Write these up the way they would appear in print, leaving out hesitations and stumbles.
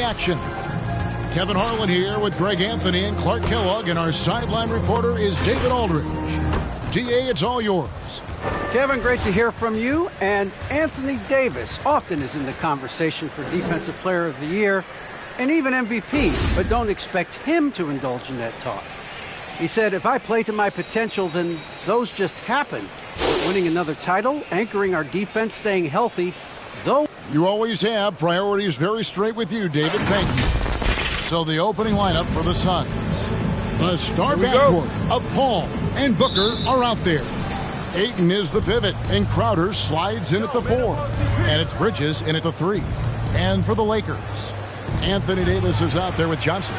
action. Kevin Harlan here with Greg Anthony and Clark Kellogg, and our sideline reporter is David Aldridge. DA, it's all yours. Kevin, great to hear from you. And Anthony Davis often is in the conversation for Defensive Player of the Year and even MVP, but don't expect him to indulge in that talk. He said, if I play to my potential, then those just happen. Winning another title, anchoring our defense, staying healthy, though. You always have. Priorities very straight with you, David. Thank you. So the opening lineup for the Suns. The star backcourt of Paul and Booker are out there. Ayton is the pivot, and Crowder slides in at the 4. And it's Bridges in at the 3. And for the Lakers, Anthony Davis is out there with Johnson.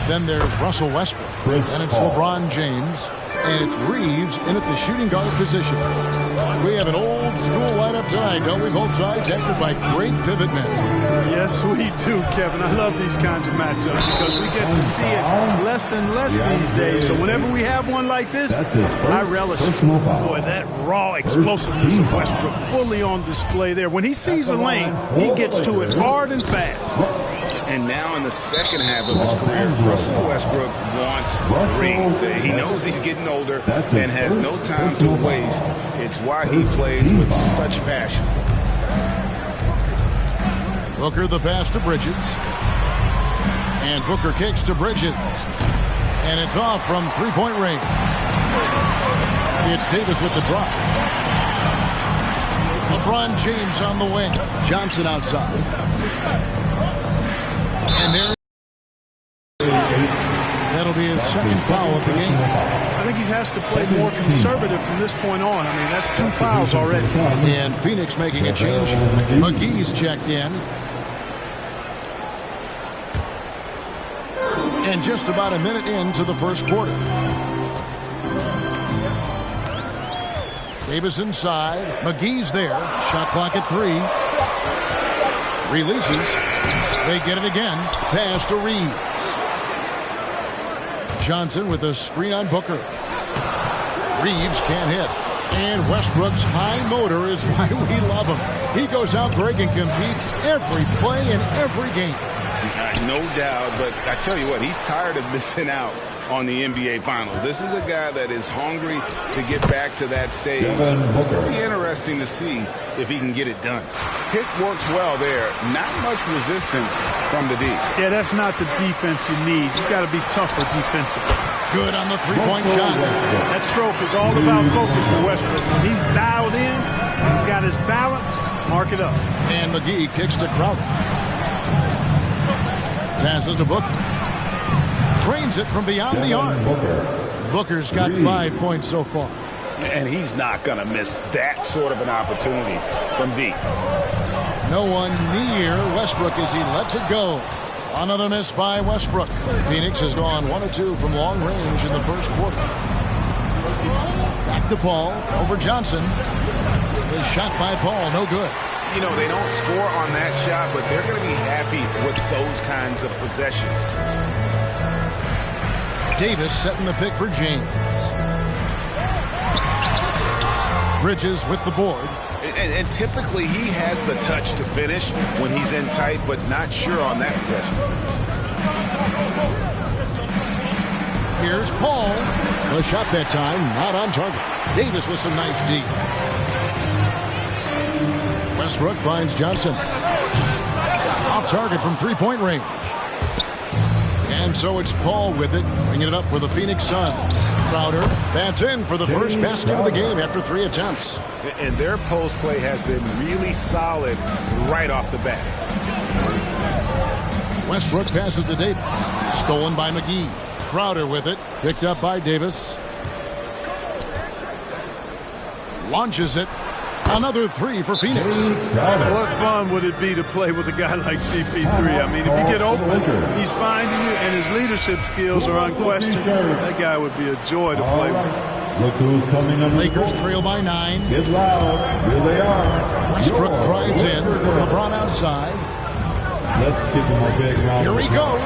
Then there's Russell Westbrook. And it's LeBron James. And it's Reeves in at the shooting guard position. We have an old school lineup tonight, don't we? Both sides acted by great pivot men. Yes, we do, Kevin. I love these kinds of matchups because we get to see it less and less these days. So whenever we have one like this, I relish it. Boy, that raw explosiveness of Westbrook fully on display there. When he sees a lane, he gets to it hard and fast. And now in the second half of his career, Russell Westbrook wants rings. He knows he's getting older and has no time to waste. It's why he plays with such passion. Booker the pass to Bridges. And Booker kicks to Bridges. And it's off from three-point range. It's Davis with the drop. LeBron James on the wing. Johnson outside. And there, that'll be his second foul of the game. I think he has to play more conservative from this point on. I mean, that's 2 fouls already. And Phoenix making a change. McGee's checked in. And just about a minute into the first quarter. Davis inside. McGee's there. Shot clock at 3. Releases. They get it again. Pass to Reeves. Johnson with a screen on Booker. Reeves can't hit. And Westbrook's high motor is why we love him. He goes out, Greg, and competes every play in every game. No doubt, but I tell you what, he's tired of missing out on the NBA Finals. This is a guy that is hungry to get back to that stage. It'll be interesting to see if he can get it done. Pick works well there. Not much resistance from the D. Yeah, that's not the defense you need. You got to be tougher defensively. Good on the three-point shot. That stroke is all about focus for Westbrook. When he's dialed in, he's got his balance, mark it up. And McGee kicks to Crowder. Passes to Booker. Trains it from beyond the arc. Booker's got 5 points so far. And he's not going to miss that sort of an opportunity from deep. No one near Westbrook as he lets it go. Another miss by Westbrook. Phoenix has gone 1 of 2 from long range in the first quarter. Back to Paul over Johnson. His shot by Paul, no good. You know, they don't score on that shot, but they're going to be happy with those kinds of possessions. Davis setting the pick for James. Bridges with the board. And typically he has the touch to finish when he's in tight, but not sure on that possession. Here's Paul. The shot that time, not on target. Davis with some nice D. Westbrook finds Johnson. Off target from three-point range. And so it's Paul with it, bringing it up for the Phoenix Suns. Crowder, that's in for the first basket of the game after 3 attempts. And their post play has been really solid right off the bat. Westbrook passes to Davis. Stolen by McGee. Crowder with it, picked up by Davis. Launches it. Another 3 for Phoenix. What fun would it be to play with a guy like CP3? I mean, if you get open, he's finding you, and his leadership skills are unquestioned. That guy would be a joy to play with. Look who's coming on. Lakers trail by 9. Get loud. Here they are. Westbrook drives in. LeBron outside. Let's give him a big round. Here he goes.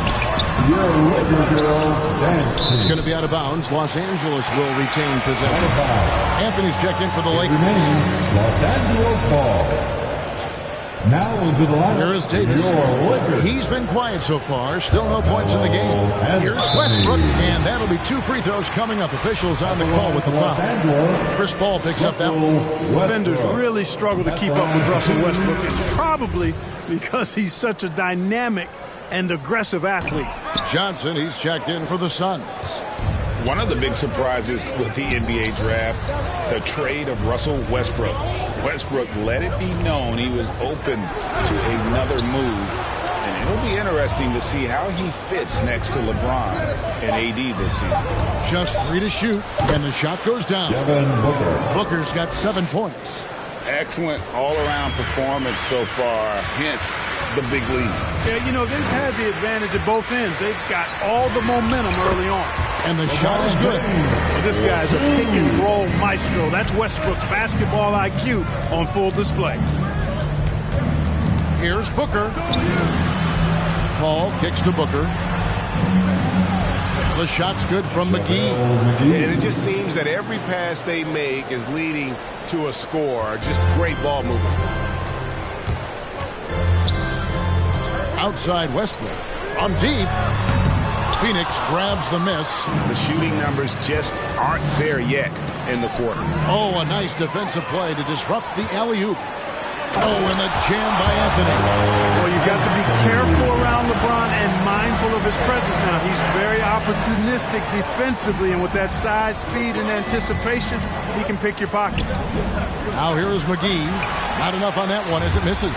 Your Lakers girls dancing. It's going to be out of bounds. Los Angeles will retain possession. Anthony's checked in for the Lakers. Los Angeles ball. Now into the lineup. Here is Davis. He's been quiet so far. Still no points in the game. Here's Westbrook, and that'll be 2 free throws coming up. Officials on the call with the foul. Chris Paul picks up that one. Defenders really struggle to keep up with Russell Westbrook. It's probably because he's such a dynamic and aggressive athlete. Johnson, he's checked in for the Suns. One of the big surprises with the NBA draft, the trade of Russell Westbrook. Westbrook let it be known he was open to another move. And it'll be interesting to see how he fits next to LeBron and AD this season. Just 3 to shoot, and the shot goes down. Booker's got 7 points. Excellent all-around performance so far, hence the big lead. Yeah, you know, they've had the advantage at both ends. They've got all the momentum early on. And the shot is good. Well, this guy's a pick-and-roll maestro. That's Westbrook's basketball IQ on full display. Here's Booker. Paul kicks to Booker. The shot's good from McGee. And it just seems that every pass they make is leading to a score. Just great ball movement. Outside Westbrook. On deep. Phoenix grabs the miss. The shooting numbers just aren't there yet in the quarter. Oh, a nice defensive play to disrupt the alley-oop. Oh, and the jam by Anthony. Well, you've got to be careful around LeBron and mindful of his presence now. He's very opportunistic defensively, and with that size, speed, and anticipation, he can pick your pocket. Now here is McGee. Not enough on that one as it misses.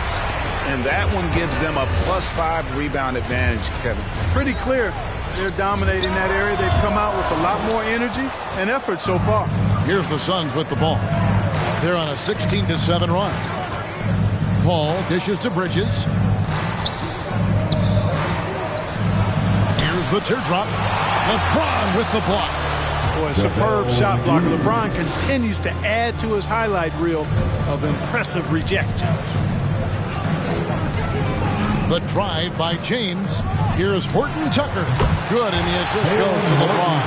And that one gives them a +5 rebound advantage, Kevin. Pretty clear. They're dominating that area. They've come out with a lot more energy and effort so far. Here's the Suns with the ball. They're on a 16-7 run. Paul dishes to Bridges. Here's the teardrop. LeBron with the block. Boy, superb shot blocker. LeBron continues to add to his highlight reel of impressive rejection. The drive by James. Here's Horton Tucker. Good, and the assist goes to LeBron.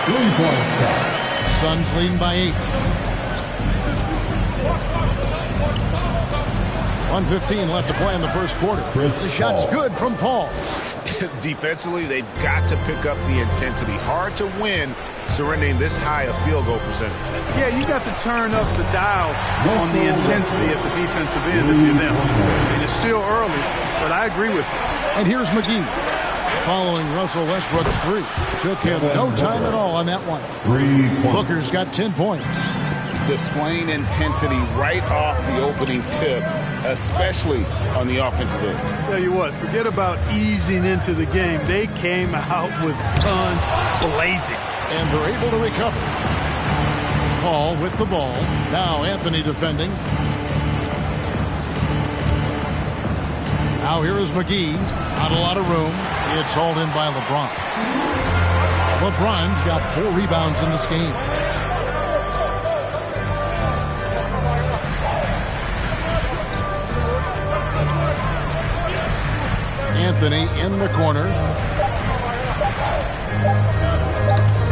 3-point shot. Suns leading by 8. 1:15 left to play in the first quarter. The shot's good from Paul. Defensively, they've got to pick up the intensity. Hard to win surrendering this high a field goal percentage. Yeah, you got to turn up the dial on the intensity at the defensive end if you're them. I mean, it's still early, but I agree with you. And here's McGee. Following Russell Westbrook's 3. Took him no time at all on that one. 3 points. Booker's got 10 points. Displaying intensity right off the opening tip, especially on the offensive end. Tell you what, forget about easing into the game. They came out with guns blazing. And they're able to recover. Paul with the ball. Now Anthony defending. Now here is McGee. Not a lot of room. It's hauled in by LeBron. LeBron's got 4 rebounds in this game. Anthony in the corner.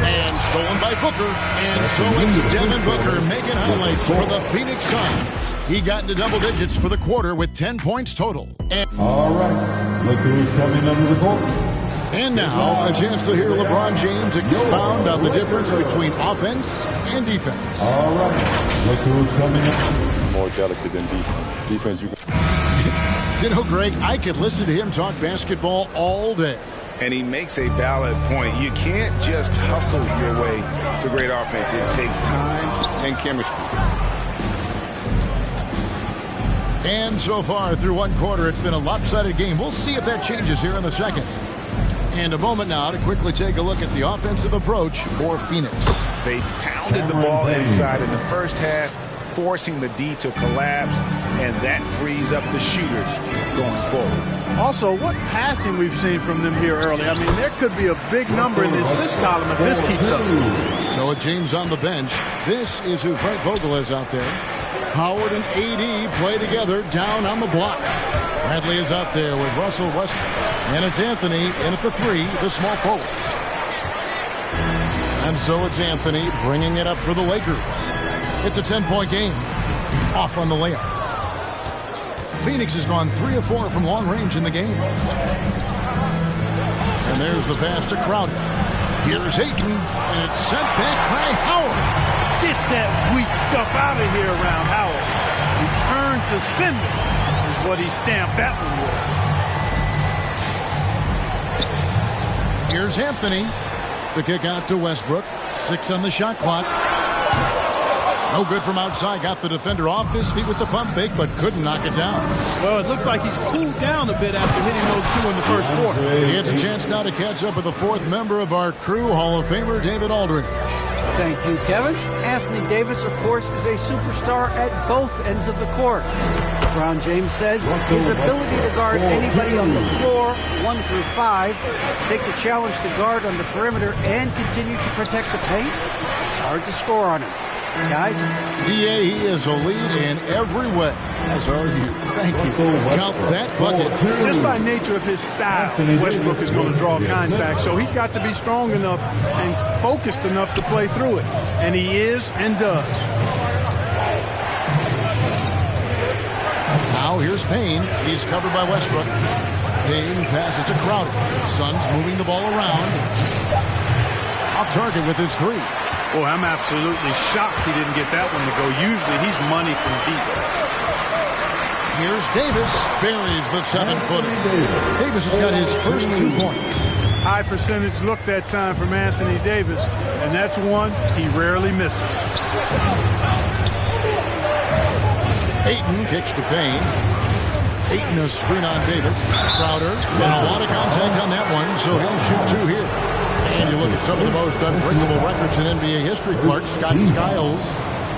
And stolen by Booker. And so it's Devin Booker making highlights for the Phoenix Suns. He got into double digits for the quarter with 10 points total. All right. Look who's coming under the court. And now a chance to hear LeBron James expound on the difference between offense and defense. All right. Look who's coming up. More delicate than defense. Defense, you can... You know, Greg, I could listen to him talk basketball all day. And he makes a valid point. You can't just hustle your way to great offense. It takes time and chemistry. And so far through one quarter, it's been a lopsided game. We'll see if that changes here in the second. And a moment now to quickly take a look at the offensive approach for Phoenix. They pounded the ball inside in the first half, forcing the D to collapse, and that frees up the shooters going forward. Also, what passing we've seen from them here early. I mean, there could be a big number in the assist column if this keeps up. So with James on the bench, this is who Frank Vogel is out there. Howard and AD play together down on the block. Bradley is out there with Russell Westbrook. And it's Anthony in at the 3, the small forward. And so it's Anthony bringing it up for the Lakers. It's a 10-point game. Off on the layup. Phoenix has gone 3 of 4 from long range in the game. And there's the pass to Crowder. Here's Ayton, and it's sent back by Howard. Get that weak stuff out of here around Howard. Return to sender is what he stamped that one with. Here's Anthony. The kick out to Westbrook. 6 on the shot clock. No good from outside. Got the defender off his feet with the pump fake, but couldn't knock it down. Well, it looks like he's cooled down a bit after hitting those 2 in the first quarter. He gets a chance now to catch up with the 4th member of our crew, Hall of Famer David Aldridge. Thank you, Kevin. Anthony Davis, of course, is a superstar at both ends of the court. LeBron James says his ability to guard anybody on the floor, 1 through 5, take the challenge to guard on the perimeter and continue to protect the paint, it's hard to score on him. Guys, BA, he is a lead in every way, as are you. Thank you. Count that bucket. Just by nature of his style, Westbrook is going to draw contact, so he's got to be strong enough and focused enough to play through it. And he is and does. Now here's Payne. He's covered by Westbrook. Payne passes to Crowder. Suns moving the ball around. Off target with his 3. Boy, I'm absolutely shocked he didn't get that one to go. Usually he's money from deep. Here's Davis. Buries the 7-footer. Davis has got his first 2 points. High percentage look that time from Anthony Davis, and that's one he rarely misses. Ayton kicks to Payne. Ayton a screen on Davis. Crowder. And a lot of contact on that one, so he'll shoot 2 here. And you look at some of the most unbreakable records in NBA history, Clark. Scott Skiles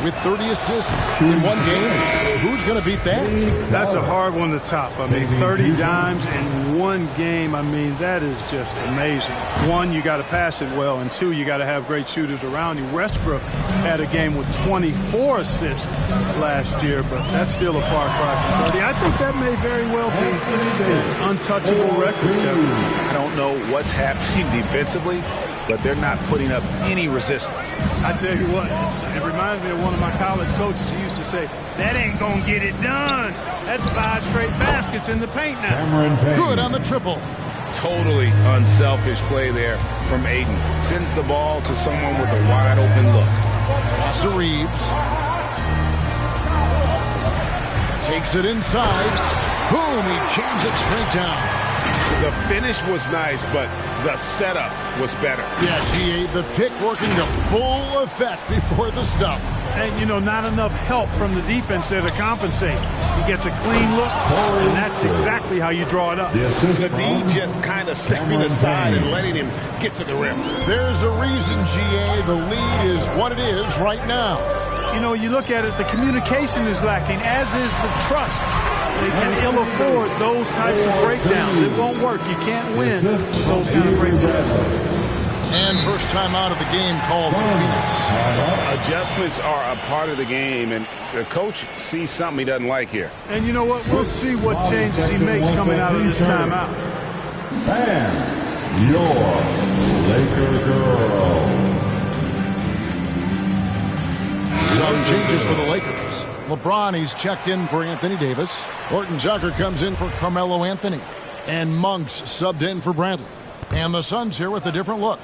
with 30 assists in 1 game. Who's going to beat that? That's a hard one to top. I mean, 30 dimes in 1 game. I mean, that is just amazing. 1, you got to pass it well, and 2, you got to have great shooters around you. Westbrook had a game with 24 assists last year, but that's still a far cry from 30. I think that may very well be an untouchable record, Kevin. I don't know what's happening defensively, but they're not putting up any resistance. I tell you what, it reminds me of one of my college coaches who used to say, that ain't going to get it done. That's 5 straight baskets in the paint now. Good on the triple. Totally unselfish play there from Ayton. Sends the ball to someone with a wide open look. Pass to Reeves. Takes it inside. Boom, he jams it straight down. The finish was nice, but the setup was better. Yeah, GA, the pick working to full effect before the stuff. And, you know, not enough help from the defense there to compensate. He gets a clean look, and that's exactly how you draw it up. The D just kind of stepping aside and letting him get to the rim. There's a reason, GA, the lead is what it is right now. You know, you look at it, the communication is lacking, as is the trust. They can ill afford those types of breakdowns. It won't work. You can't win with those kind of breakdowns. And first time out of the game called for Phoenix. Adjustments are a part of the game, and the coach sees something he doesn't like here. And you know what? We'll see what changes he makes coming out of this timeout. And your Laker girl. Some changes for the Lakers. LeBron, he's checked in for Anthony Davis. Horton Tucker comes in for Carmelo Anthony. And Monks subbed in for Bradley. And the Suns here with a different look.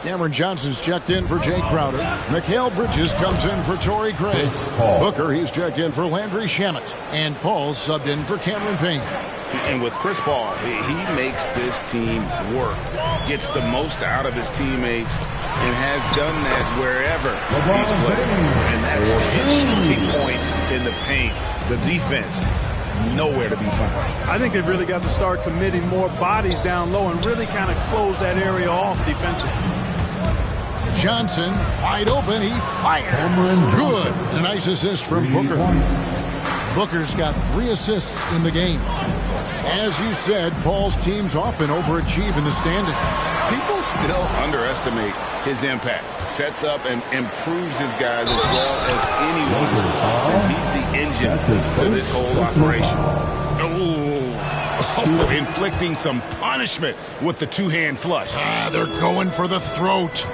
Cameron Johnson's checked in for Jay Crowder. Mikal Bridges comes in for Torrey Craig. Booker, he's checked in for Landry Shamet. And Paul subbed in for Cameron Payne. And with Chris Paul, he makes this team work. Gets the most out of his teammates and has done that wherever he's played. And that's 10 straight points in the paint. The defense, nowhere to be found. I think they've really got to start committing more bodies down low and really kind of close that area off defensively. Johnson, wide open, he fires. Good. A nice assist from Booker. Booker's got 3 assists in the game. As you said, Paul's teams often overachieve in the standings. People still underestimate his impact. Sets up and improves his guys as well as anyone. And he's the engine to this whole operation. Oh, inflicting some punishment with the 2-hand flush. They're going for the throat.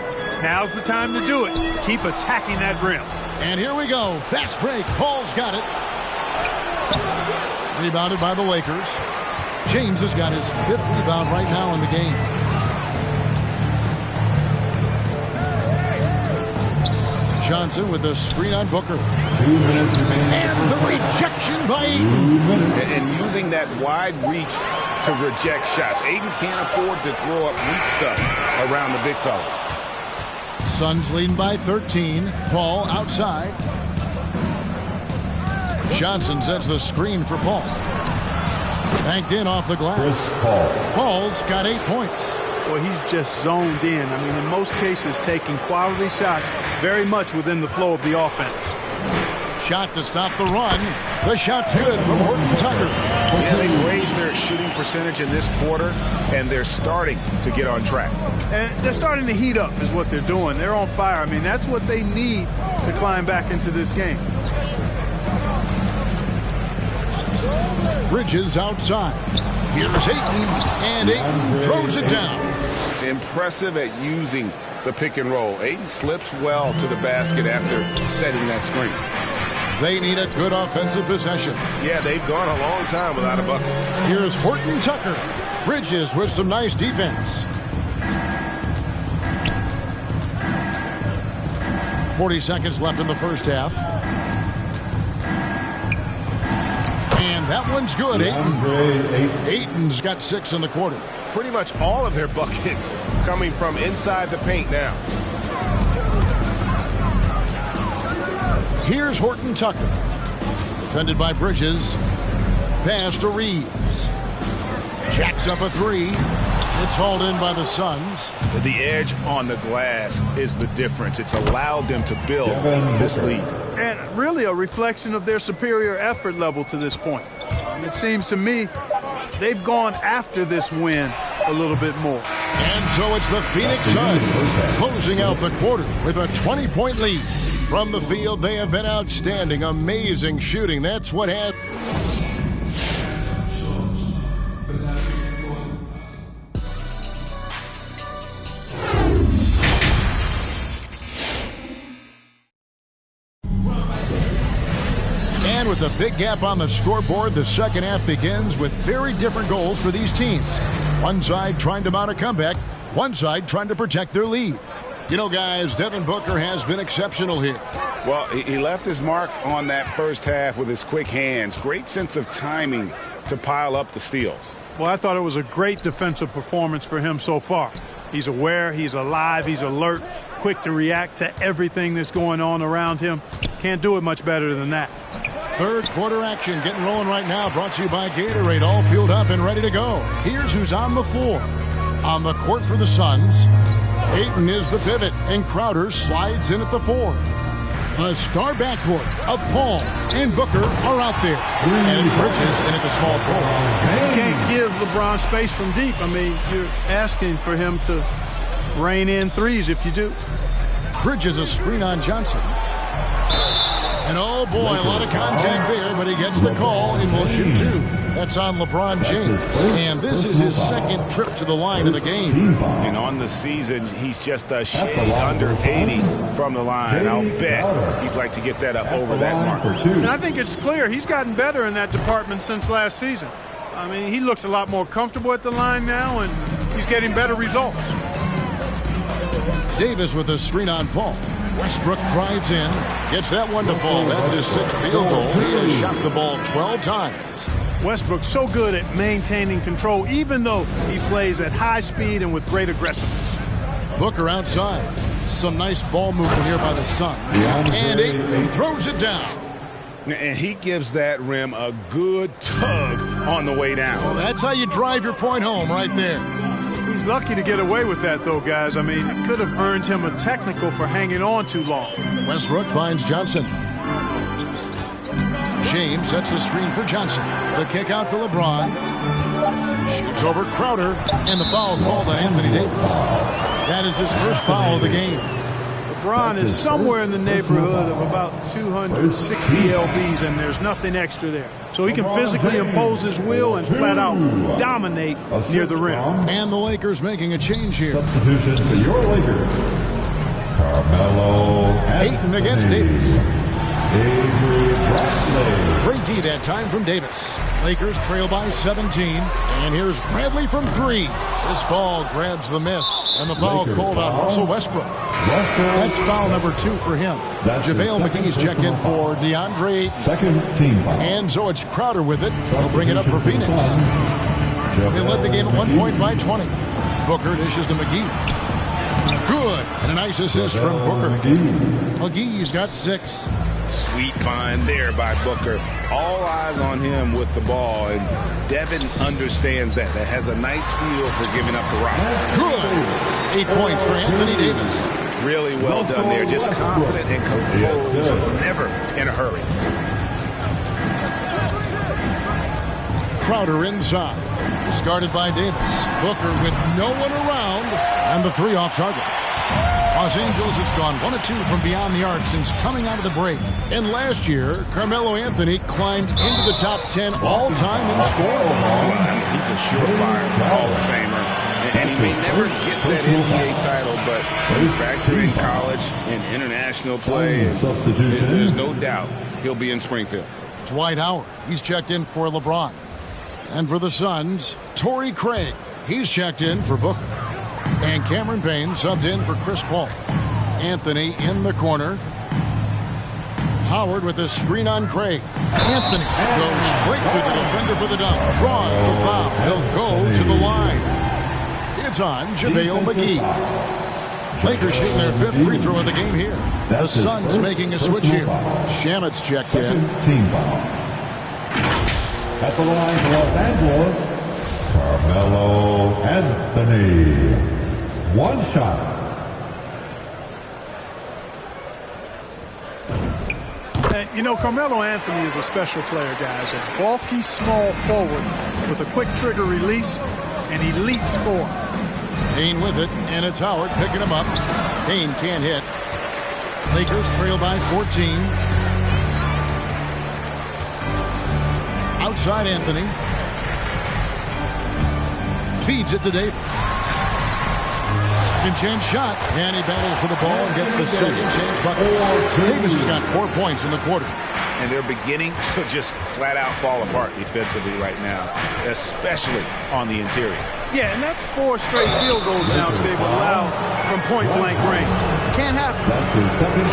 Now's the time to do it. Keep attacking that rim. And here we go. Fast break. Paul's got it. Rebounded by the Lakers. James has got his 5th rebound right now in the game. Johnson with a screen on Booker. 2 minutes remaining. And the rejection by Ayton. And using that wide reach to reject shots. Ayton can't afford to throw up weak stuff around the big fella. Suns leading by 13. Paul outside. Johnson sets the screen for Paul. Banked in off the glass. Paul's got 8 points. Well, he's just zoned in. I mean, in most cases, taking quality shots very much within the flow of the offense. Shot to stop the run. The shot's good from Horton Tucker. Yeah, they've raised their shooting percentage in this quarter, and they're starting to get on track. And they're starting to heat up is what they're doing. They're on fire. I mean, that's what they need to climb back into this game. Bridges outside. Here's Ayton, and Ayton throws it down. Impressive at using the pick and roll. Ayton slips well to the basket after setting that screen. They need a good offensive possession. Yeah, they've gone a long time without a bucket. Here's Horton Tucker. Bridges with some nice defense. 40 seconds left in the first half. And that one's good. Ayton's got 6 in the quarter. Pretty much all of their buckets coming from inside the paint now. Here's Horton Tucker. Defended by Bridges. Pass to Reeves. Jacks up a 3. It's hauled in by the Suns. The edge on the glass is the difference. It's allowed them to build this lead. And really a reflection of their superior effort level to this point. And it seems to me they've gone after this win a little bit more. And so it's the Phoenix Suns closing out the quarter with a 20-point lead. From the field, they have been outstanding. Amazing shooting. That's what happened. And with a big gap on the scoreboard, the second half begins with very different goals for these teams. One side trying to mount a comeback, one side trying to protect their lead. You know, guys, Devin Booker has been exceptional here. Well, he left his mark on that first half with his quick hands. Great sense of timing to pile up the steals. Well, I thought it was a great defensive performance for him so far. He's aware, he's alive, he's alert, quick to react to everything that's going on around him. Can't do it much better than that. Third quarter action getting rolling right now, brought to you by Gatorade, all fueled up and ready to go. Here's who's on the floor. On the court for the Suns, Ayton is the pivot, and Crowder slides in at the 4. A star backcourt of Paul and Booker are out there. And it's Bridges in at the small forward. You can't give LeBron space from deep. I mean, you're asking for him to rain in threes if you do. Bridges a screen on Johnson. And oh boy, a lot of contact there, but he gets the call and will shoot 2. That's on LeBron James. And this is his second trip to the line in the game. And on the season, he's just a shade under 80 from the line. I'll bet he'd like to get that up over that mark. And I think it's clear he's gotten better in that department since last season. I mean, he looks a lot more comfortable at the line now, and he's getting better results. Davis with a screen on Paul. Westbrook drives in, gets that one to fall. That's his 6th field goal. He has shot the ball 12 times. Westbrook's so good at maintaining control, even though he plays at high speed and with great aggressiveness. Booker outside. Some nice ball movement here by the Suns. And Ayton throws it down. And he gives that rim a good tug on the way down. Well, that's how you drive your point home right there. He's lucky to get away with that, though, guys. I mean, it could have earned him a technical for hanging on too long. Westbrook finds Johnson. James sets the screen for Johnson. The kick out to LeBron. Shoots over Crowder. And the foul called on Anthony Davis. That is his first foul of the game. LeBron is somewhere in the neighborhood of about 260 lbs, and there's nothing extra there. So he can physically impose his will and flat out dominate near the rim. And the Lakers making a change here. Substitution for your Lakers. Carmelo Ayton against Davis. Avery Bradley. Great D that time from Davis. Lakers trail by 17. And here's Bradley from 3. This ball grabs the miss. And the foul called on Russell Westbrook. That's foul number 2 for him. JaVale McGee's checked in for DeAndre Ayton. Second team foul. And so it's Crowder with it. He'll bring it up for Phoenix. They led the game at 1 point by 20. Booker dishes to McGee. Good. And a nice assist from Booker. McGee's got 6. Sweet find there by Booker. All eyes on him with the ball, and Devin understands that. That has a nice feel for giving up the rock. Good. 8 points for Anthony Davis. Really well done there. Just confident and composed. Never in a hurry. Crowder inside. Discarded by Davis. Booker with no one around. And the 3 off target. Los Angeles has gone 1 of 2 from beyond the arc since coming out of the break. And last year, Carmelo Anthony climbed into the top 10 all-time in scoring. He's a surefire Hall of Famer. And he may never get that NBA title, but factor in college and international play, there's no doubt he'll be in Springfield. Dwight Howard, he's checked in for LeBron. And for the Suns, Torrey Craig, he's checked in for Booker. And Cameron Payne subbed in for Chris Paul. Anthony in the corner. Howard with the screen on Craig. Anthony goes straight to the defender for the dunk. Draws the foul. He'll go to the line. It's on JaVale McGee. Lakers shooting their 5th free throw of the game here. The Suns making a switch here. Shamit's checked in. Team foul. At the line for Los Angeles, Carmelo Anthony. 1 shot. And, you know, Carmelo Anthony is a special player, guys. A bulky, small forward with a quick trigger release, an elite scorer. Payne with it, and it's Howard picking him up. Payne can't hit. Lakers trail by 14. Outside Anthony. Feeds it to Davis. Second chance shot. And he battles for the ball and gets the second chance bucket. Davis has got 4 points in the quarter. And they're beginning to just flat out fall apart defensively right now, especially on the interior. Yeah, and that's 4 straight field goals now that they've allowed from point-blank range. Can't happen.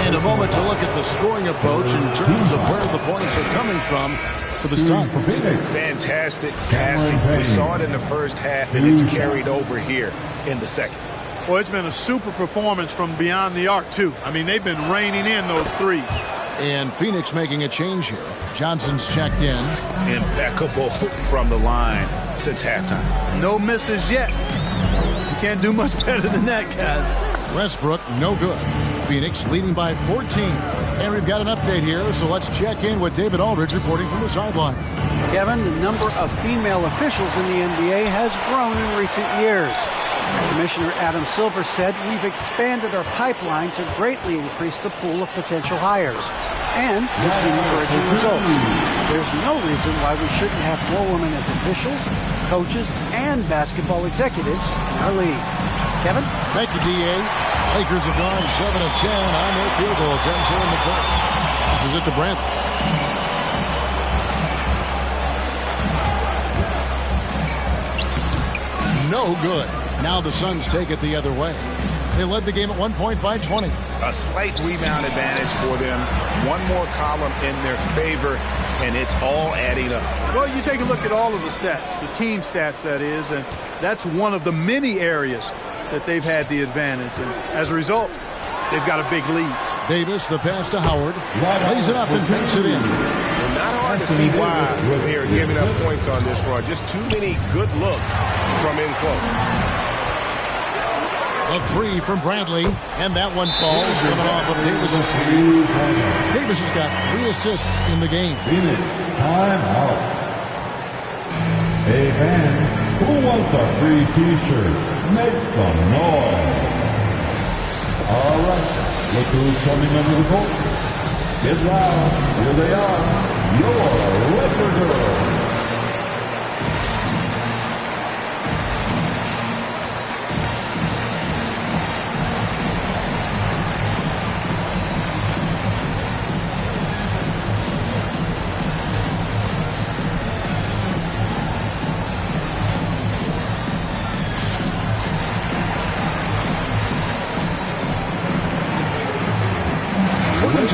And a moment to look at the scoring approach in terms of where the points are coming from for the Suns. Fantastic passing. We saw it in the first half, and it's carried over here in the second. Well, it's been a super performance from beyond the arc, too. I mean, they've been raining in those 3s. And Phoenix making a change here. Johnson's checked in. Impeccable from the line since halftime. No misses yet. You can't do much better than that, guys. Westbrook, no good. Phoenix leading by 14. And we've got an update here, so let's check in with David Aldridge reporting from the sideline. Kevin, the number of female officials in the NBA has grown in recent years. Commissioner Adam Silver said we've expanded our pipeline to greatly increase the pool of potential hires. And we've seen encouraging results. There's no reason why we shouldn't have more women as officials, coaches, and basketball executives in our league. Kevin? Thank you, D.A. Lakers have gone 7 of 10 on their field goal attempts here in the third. This is it to Brantley. No good. Now the Suns take it the other way. They led the game at 1 point by 20. A slight rebound advantage for them. One more column in their favor, and it's all adding up. Well, you take a look at all of the stats, the team stats, that is, and that's one of the many areas that they've had the advantage. And as a result, they've got a big lead. Davis, the pass to Howard. Lays it up and banks it in. Not hard to see why they are giving up points on this run. Just too many good looks from in close. A 3 from Bradley, and that one falls coming off of Davis's feet. Davis has got 3 assists in the game. Phoenix, time out. Hey fans, who wants a free t-shirt? Make some noise. All right, look who's coming under the court. Get loud, here they are, your Laker girls.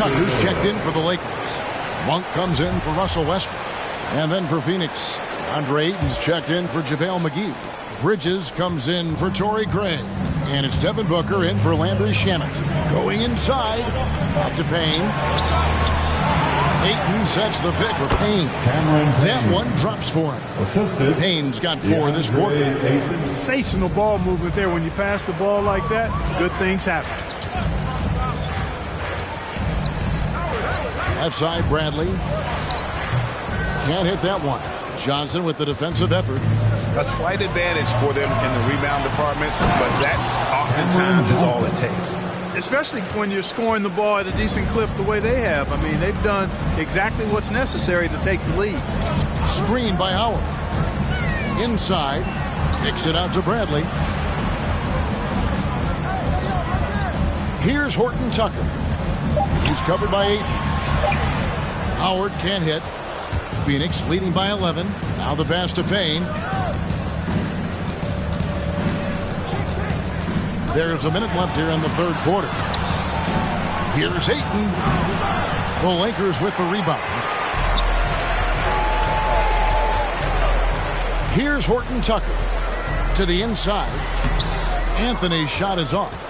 Tucker's checked in for the Lakers. Monk comes in for Russell Westbrook. And then for Phoenix, Andre Ayton's checked in for JaVale McGee. Bridges comes in for Torrey Craig. And it's Devin Booker in for Landry Shamet. Going inside, out to Payne. Ayton sets the pick for Payne. That one drops for him. Payne's got 4 this quarter. Sensational ball movement there. When you pass the ball like that, good things happen. Left side, Bradley. Can't hit that one. Johnson with the defensive effort. A slight advantage for them in the rebound department, but that oftentimes is all it takes. Especially when you're scoring the ball at a decent clip the way they have. I mean, they've done exactly what's necessary to take the lead. Screen by Howard. Inside. Kicks it out to Bradley. Here's Horton Tucker. He's covered by 8. Howard can't hit. Phoenix leading by 11. Now the pass to Payne. There's a minute left here in the third quarter. Here's Ayton. The Lakers with the rebound. Here's Horton Tucker. To the inside. Anthony's shot is off.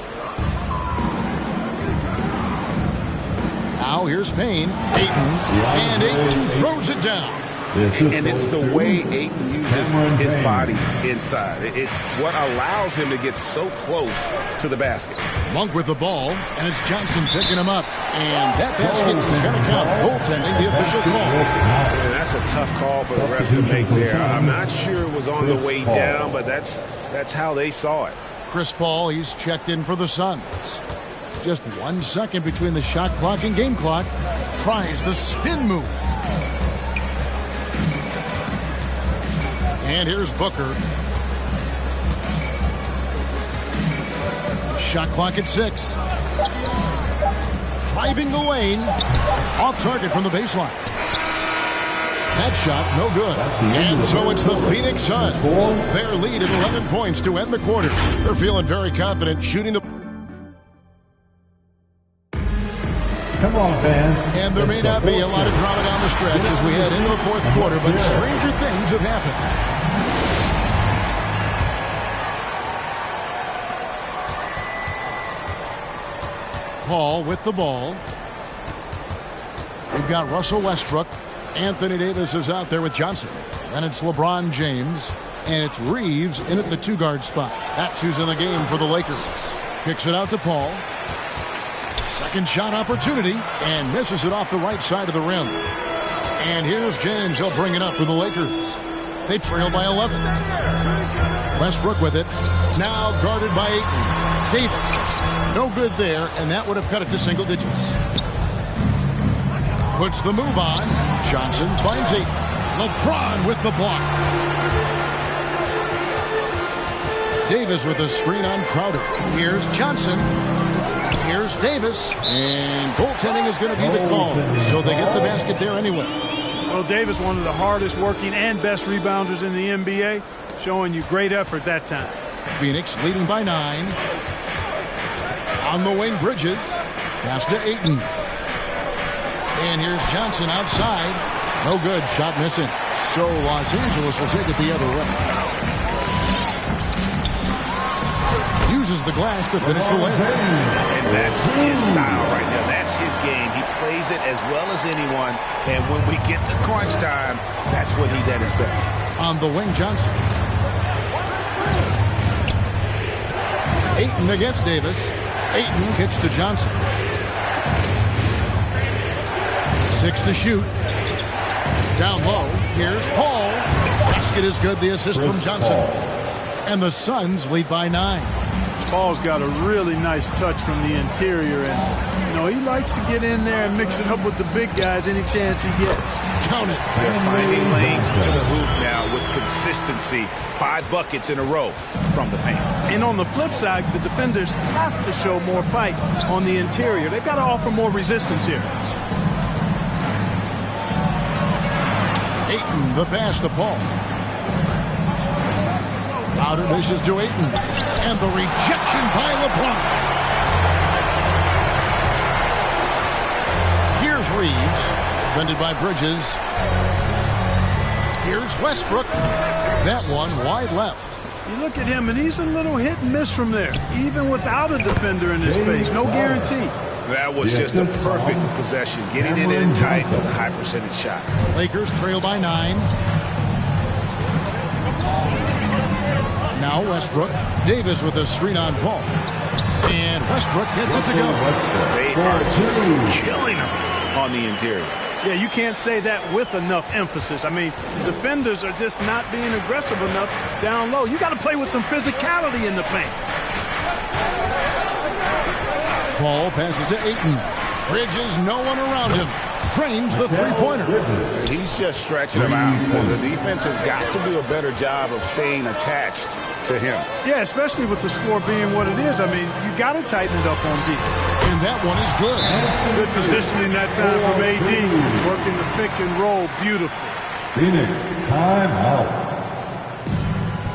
Now here's Payne. Ayton. And Ayton throws it down. And it's the way Ayton uses his body inside. It's what allows him to get so close to the basket. Monk with the ball, and it's Johnson picking him up. And that basket is going to count. Goaltending, the official call. And that's a tough call for the ref to make there. I'm not sure it was on the way down, but that's how they saw it. Chris Paul, he's checked in for the Suns. Just 1 second between the shot clock and game clock. Tries the spin move. And here's Booker. Shot clock at 6. Driving the lane. Off target from the baseline. That shot, no good. And so it's the Phoenix Suns. Their lead at 11 points to end the quarter. They're feeling very confident shooting the... Come on, fans. And there may not be a lot of drama down the stretch as we head into the fourth quarter, but stranger things have happened. Paul with the ball. We've got Russell Westbrook. Anthony Davis is out there with Johnson. Then it's LeBron James. And it's Reeves in at the 2-guard spot. That's who's in the game for the Lakers. Kicks it out to Paul. Second shot opportunity. And misses it off the right side of the rim. And here's James. He'll bring it up for the Lakers. They trail by 11. Westbrook with it. Now guarded by Ayton. Davis. No good there, and that would have cut it to single digits. Puts the move on. Johnson finds Ayton. LeBron with the block. Davis with a screen on Crowder. Here's Johnson. Here's Davis. And goaltending is going to be the call. So they get the basket there anyway. Well, Davis, one of the hardest working and best rebounders in the NBA, showing you great effort that time. Phoenix leading by 9. On the wing, Bridges. Pass to Ayton. And here's Johnson outside. No good. Shot missing. So Los Angeles will take it the other way. Uses the glass to finish the layup. And that's his style right there. That's his game. He plays it as well as anyone. And when we get to crunch time, that's when he's at his best. On the wing, Johnson. Ayton against Davis. Ayton kicks to Johnson. 6 to shoot. Down low. Here's Paul. Basket is good. The assist from Johnson. And the Suns lead by 9. Paul's got a really nice touch from the interior, and you know he likes to get in there and mix it up with the big guys any chance he gets. Count it. They're finding lanes to the hoop now with consistency. 5 buckets in a row from the paint. And on the flip side, the defenders have to show more fight on the interior. They've got to offer more resistance here. Ayton, the pass to Paul. Crowder dishes to Ayton. And the rejection by LeBron. Reeves. Defended by Bridges. Here's Westbrook. That one wide left. You look at him, and he's a little hit and miss from there, even without a defender in his face. No guarantee. That was just a perfect possession, getting it in tight for the high percentage shot. Lakers trail by 9. Now Westbrook. Davis with a screen on Paul. And Westbrook gets it to go. They are just killing him on the interior. Yeah, you can't say that with enough emphasis. I mean, defenders are just not being aggressive enough down low. You got to play with some physicality in the paint. Paul passes to Ayton. Bridges, no one around him. Trains the three-pointer. He's just stretching him out. The defense has got to do a better job of staying attached to him. Yeah, especially with the score being what it is. I mean, you got to tighten it up on D. And that one is good. Good positioning that time from AD. Working the pick and roll beautifully. Phoenix, time out.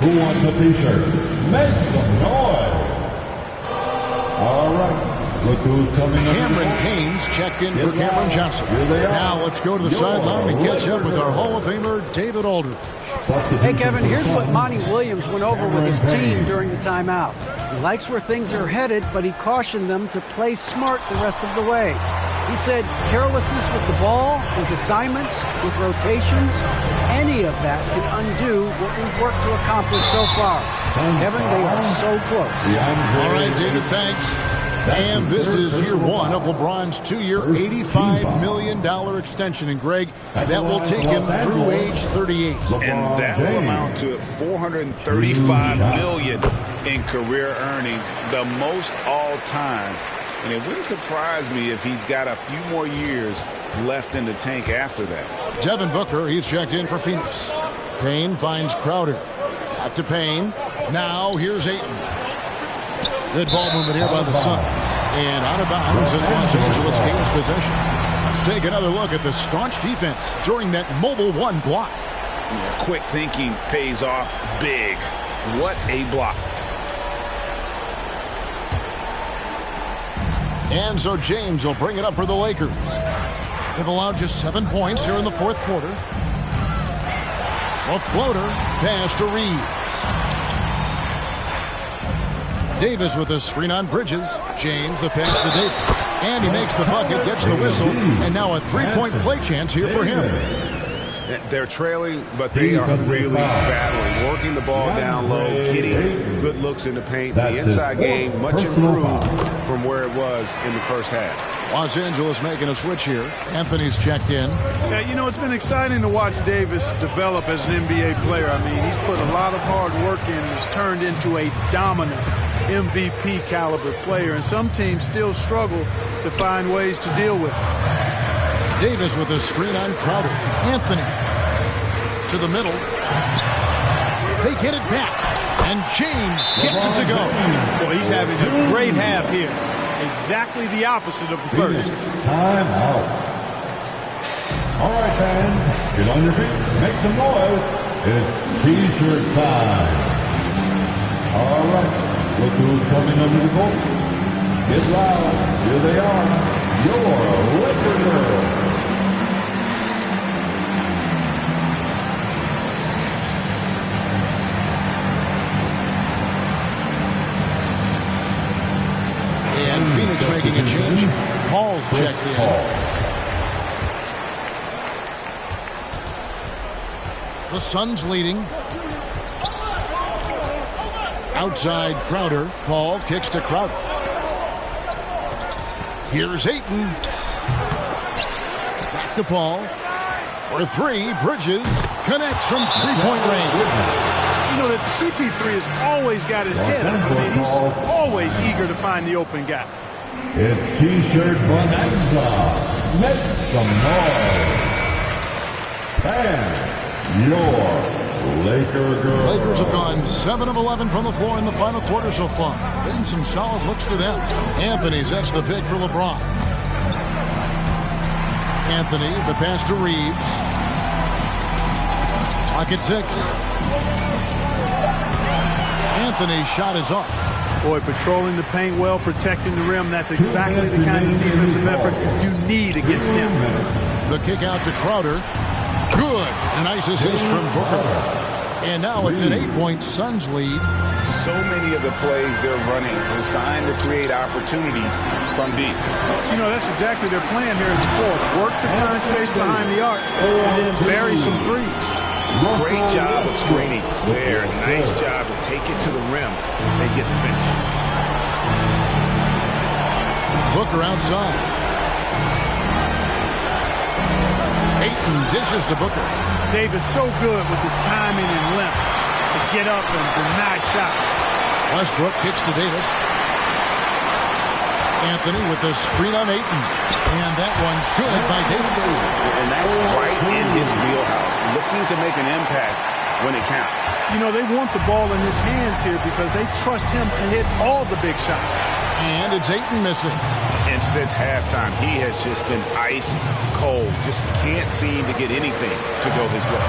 Who wants a t-shirt? Make some noise. All right. Look who's coming up. Cameron Haynes checked in for Cameron Johnson. Now let's go to the sideline and catch up with our Hall of Famer, David Aldridge. Hey, Kevin, here's what Monty Williams went over with his team during the timeout. He likes where things are headed, but he cautioned them to play smart the rest of the way. He said carelessness with the ball, with assignments, with rotations, any of that can undo what we've worked to accomplish so far. Kevin, they are so close. All right, David, thanks. And this is year one of LeBron's 2-year, $85 million extension. And, Greg, that will take him through age 38. And that will amount to $435 million in career earnings, the most all time. And it wouldn't surprise me if he's got a few more years left in the tank after that. Devin Booker, he's checked in for Phoenix. Payne finds Crowder. Back to Payne. Now here's Ayton. Good ball movement here by the Suns. And out of bounds as Los Angeles gains possession. Let's take another look at the staunch defense during that mobile one block. Quick thinking pays off big. What a block. And so James will bring it up for the Lakers. They've allowed just 7 points here in the fourth quarter. A floater pass to Reeves. Davis with a screen on Bridges. James the pass to Davis. And he makes the bucket, gets the whistle, and now a three-point play chance here for him. They're trailing, but they are really battling, working the ball down low, getting good looks in the paint. The inside game much improved from where it was in the first half. Los Angeles making a switch here. Anthony's checked in. Yeah, you know, it's been exciting to watch Davis develop as an NBA player. I mean, he's put a lot of hard work in and has turned into a dominant MVP caliber player, and some teams still struggle to find ways to deal with it. Davis with a screen on Crowder. Anthony to the middle. They get it back, and James gets it to go. Boy, he's having a great half here. Exactly the opposite of the first. Time out. All right, fans, get on your feet, make some noise. It's T-shirt time. All right, look who's coming under the court. Get loud. Here they are, your Laker Girls. And Phoenix making a change. Paul's checked in. The Suns leading. Outside Crowder. Paul kicks to Crowder. Here's Ayton. Back to Paul. For three, Bridges connects from three-point range. You know that CP3 has always got his head up. I mean, he's always eager to find the open guy. It's T-shirt Bonanza. Make some noise. And your Laker Girls. Lakers have gone 7 of 11 from the floor in the final quarter so far. Been some solid looks for them. Anthony's that's the pick for LeBron. Anthony, the pass to Reeves. Clock at 6. Anthony's shot is off. Boy, patrolling the paint well, protecting the rim, that's exactly the kind of defensive effort you need against him. The kick out to Crowder. Good. A nice assist from Booker. And now it's an 8-point Suns lead. So many of the plays they're running designed to create opportunities from deep. You know, that's exactly their plan here in the fourth. Work to find space behind the arc and then bury some threes. Great job of screening there. Nice job to take it to the rim and get the finish. Booker outside. Ayton dishes to Booker. Davis so good with his timing and length to get up and deny shots. Westbrook kicks to Davis. Anthony with the screen on Ayton. And that one's good by Davis. And that's right in his wheelhouse. Looking to make an impact when it counts. You know, they want the ball in his hands here because they trust him to hit all the big shots. And it's Ayton missing. And since halftime, he has just been ice cold. Just can't seem to get anything to go his way.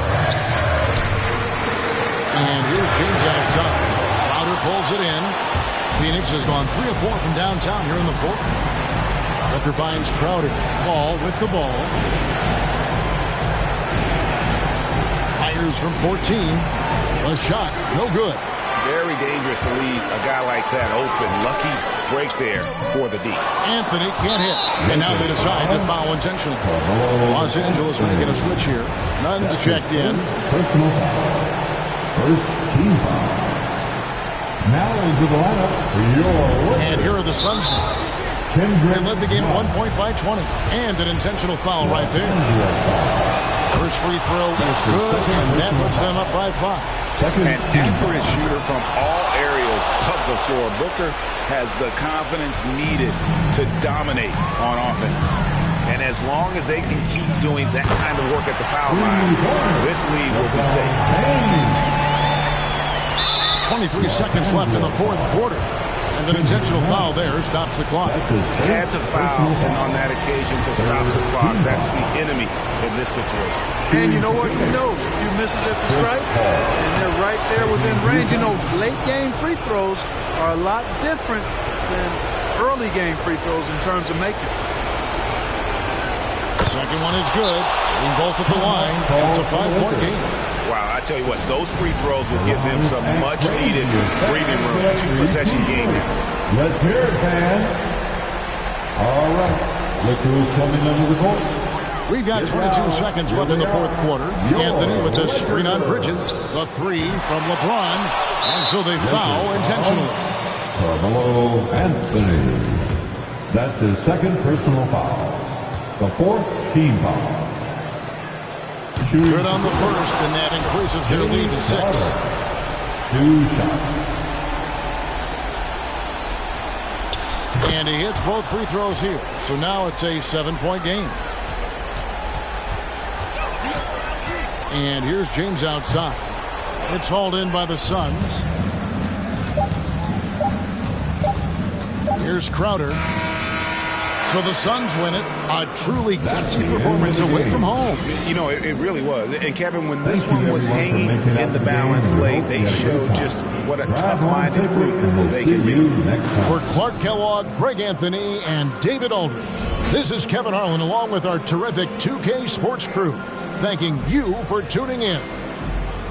And here's James outside. Crowder pulls it in. Phoenix has gone 3 of 4 from downtown here in the fourth. Booker finds Crowder. Paul with the ball. Fires from 14. A shot, no good. Very dangerous to leave a guy like that open. Lucky break there for the D. Anthony can't hit. And now they decide to foul intentionally. Los Angeles making a switch here. Nuns checked in. Personal foul. First team foul. Now into the lineup for your... And here are the Suns now. They led the game at 1 point by 20. And an intentional foul right there. First free throw is good, and that puts them up by 5. An accurate shooter from all areas of the floor. Booker has the confidence needed to dominate on offense. And as long as they can keep doing that kind of work at the foul line, this lead will be safe. 23 seconds left in the fourth quarter. And an intentional foul there stops the clock. Had to foul, and on that occasion to stop the clock. That's the enemy in this situation. And you know what? You know, a few misses at the stripe, and they're right there within range. You know, late game free throws are a lot different than early game free throws in terms of making. Second one is good. Getting both at the line. It's a 5-point game. Wow, I tell you what, those free throws will give them some much-needed breathing room. 2-possession game now. Let's hear it, fans. All right. Look who's coming under the court. We've got 22 seconds left in the fourth quarter. Anthony with the screen on Bridges. The three from LeBron. And so they foul intentionally. Carmelo Anthony. That's his second personal foul. The fourth team foul. Good on the first, and that increases their lead to 6. 2 shots. And he hits both free throws here. So now it's a 7-point game. And here's James outside. It's hauled in by the Suns. Here's Crowder. So the Suns win it. A truly gutsy performance away from home. You know, it really was. And Kevin, when this one was hanging in the balance late, they showed just what a tough-minded group they can be. For Clark Kellogg, Greg Anthony, and David Aldridge, this is Kevin Harlan along with our terrific 2K Sports crew, thanking you for tuning in.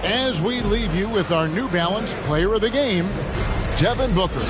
As we leave you with our New Balance Player of the Game, Devin Booker.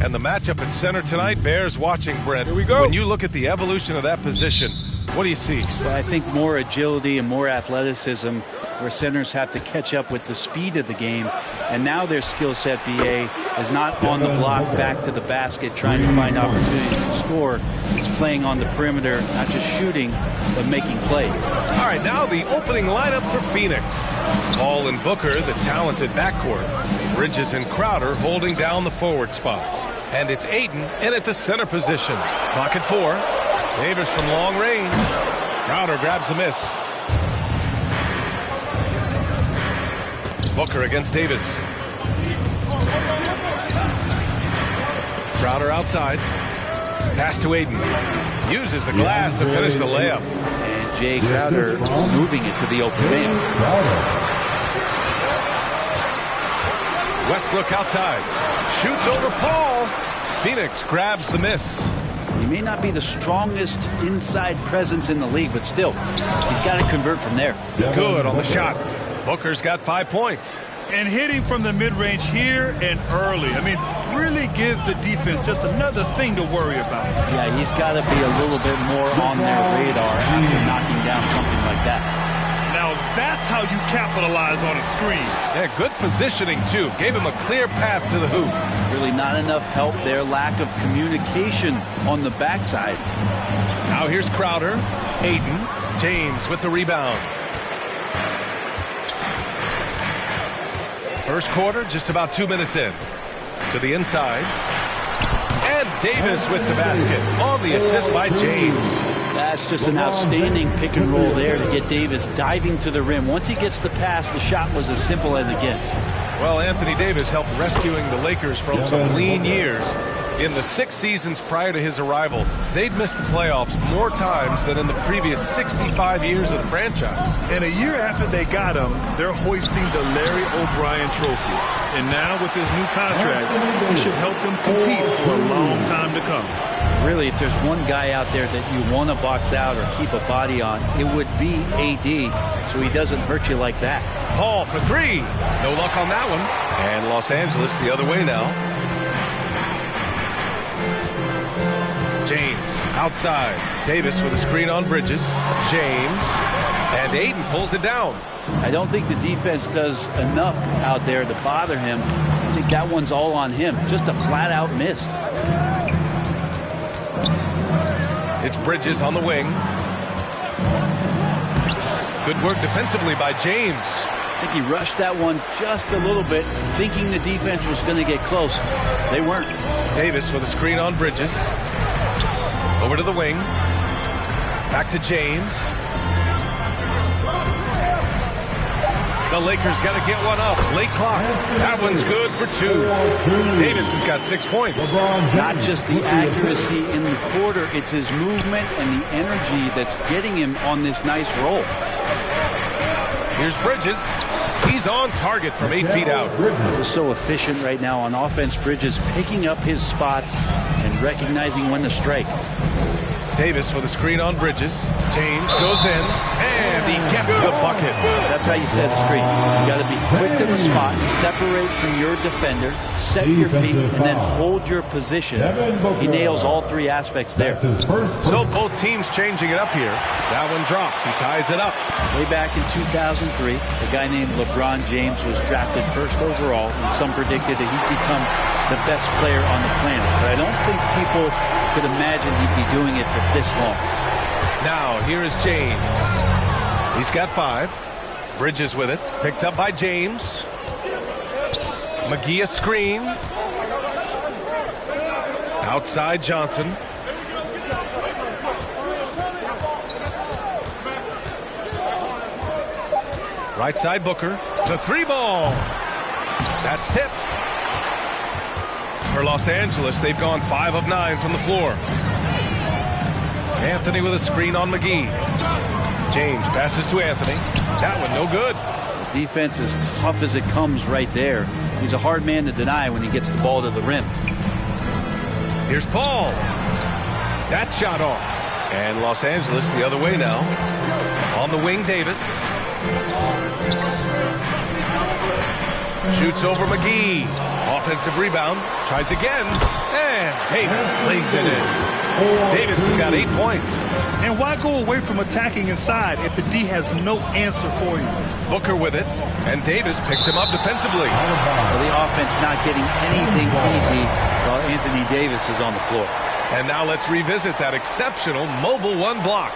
And the matchup at center tonight bears watching, Brent. Here we go. When you look at the evolution of that position, what do you see? Well, I think more agility and more athleticism, where centers have to catch up with the speed of the game. And now their skill set, BA, is not on the block back to the basket trying to find opportunities to score. It's playing on the perimeter, not just shooting, but making plays. All right, now the opening lineup for Phoenix. Paul and Booker, the talented backcourt. Bridges and Crowder holding down the forward spots. And it's Ayton in at the center position. Clock at 4. Davis from long range. Crowder grabs the miss. Booker against Davis. Crowder outside. Pass to Ayton. Uses the glass to finish the layup. And Jay Crowder moving it to the open man. Westbrook outside. Shoots over Paul. Phoenix grabs the miss. He may not be the strongest inside presence in the league, but still, he's got to convert from there. Good on the shot. Booker's got 5 points. And hitting from the mid-range here and early. I mean, really gives the defense just another thing to worry about. Yeah, he's got to be a little bit more on their radar after knocking down something like that. Now, that's how you capitalize on a screen. Yeah, good positioning, too. Gave him a clear path to the hoop. Really not enough help there. Lack of communication on the backside. Now here's Crowder. Ayton. James with the rebound. First quarter, just about 2 minutes in. To the inside. And Davis with the basket. On the assist by James. That's just an outstanding pick and roll there to get Davis diving to the rim. Once he gets the pass, the shot was as simple as it gets. Well, Anthony Davis helped rescuing the Lakers from some lean years. In the 6 seasons prior to his arrival, they'd missed the playoffs more times than in the previous 65 years of the franchise. And a year after they got him, they're hoisting the Larry O'Brien trophy. And now with his new contract, he should help them compete for a long time to come. Really, if there's one guy out there that you want to box out or keep a body on, it would be AD, so he doesn't hurt you like that. Paul for 3. No luck on that one. And Los Angeles the other way now. James outside. Davis with a screen on Bridges. James. And Ayton pulls it down. I don't think the defense does enough out there to bother him. I think that one's all on him. Just a flat-out miss. It's Bridges on the wing. Good work defensively by James. I think he rushed that one just a little bit, thinking the defense was going to get close. They weren't. Davis with a screen on Bridges. Over to the wing. Back to James. The Lakers got to get one up. Late clock. That one's good for 2. Davis has got 6 points. Not just the accuracy in the quarter, it's his movement and the energy that's getting him on this nice roll. Here's Bridges. He's on target from 8 feet out. He's so efficient right now on offense. Bridges picking up his spots and recognizing when to strike. Davis with a screen on Bridges. James goes in, and he gets the bucket. That's how you set a screen. You got to be quick to the spot, separate from your defender, set your feet, and then hold your position. He nails all 3 aspects there. So both teams changing it up here. That one drops. He ties it up. Way back in 2003, a guy named LeBron James was drafted first overall, and some predicted that he'd become the best player on the planet. But I don't think people could imagine he'd be doing it for this long. Now, here is James. He's got 5. Bridges with it. Picked up by James. McGee a screen. Outside Johnson. Right side Booker. The 3 ball. That's tipped. For Los Angeles, they've gone 5 of 9 from the floor. Anthony with a screen on McGee. James passes to Anthony. That one no good. Defense as tough as it comes right there. He's a hard man to deny when he gets the ball to the rim. Here's Paul. That shot off. And Los Angeles the other way now. On the wing, Davis. Shoots over McGee. Offensive rebound. Tries again. And Davis lays it in. Davis has got 8 points. And why go away from attacking inside if the D has no answer for you? Booker with it. And Davis picks him up defensively. Well, the offense not getting anything easy while Anthony Davis is on the floor. And now let's revisit that exceptional mobile one block.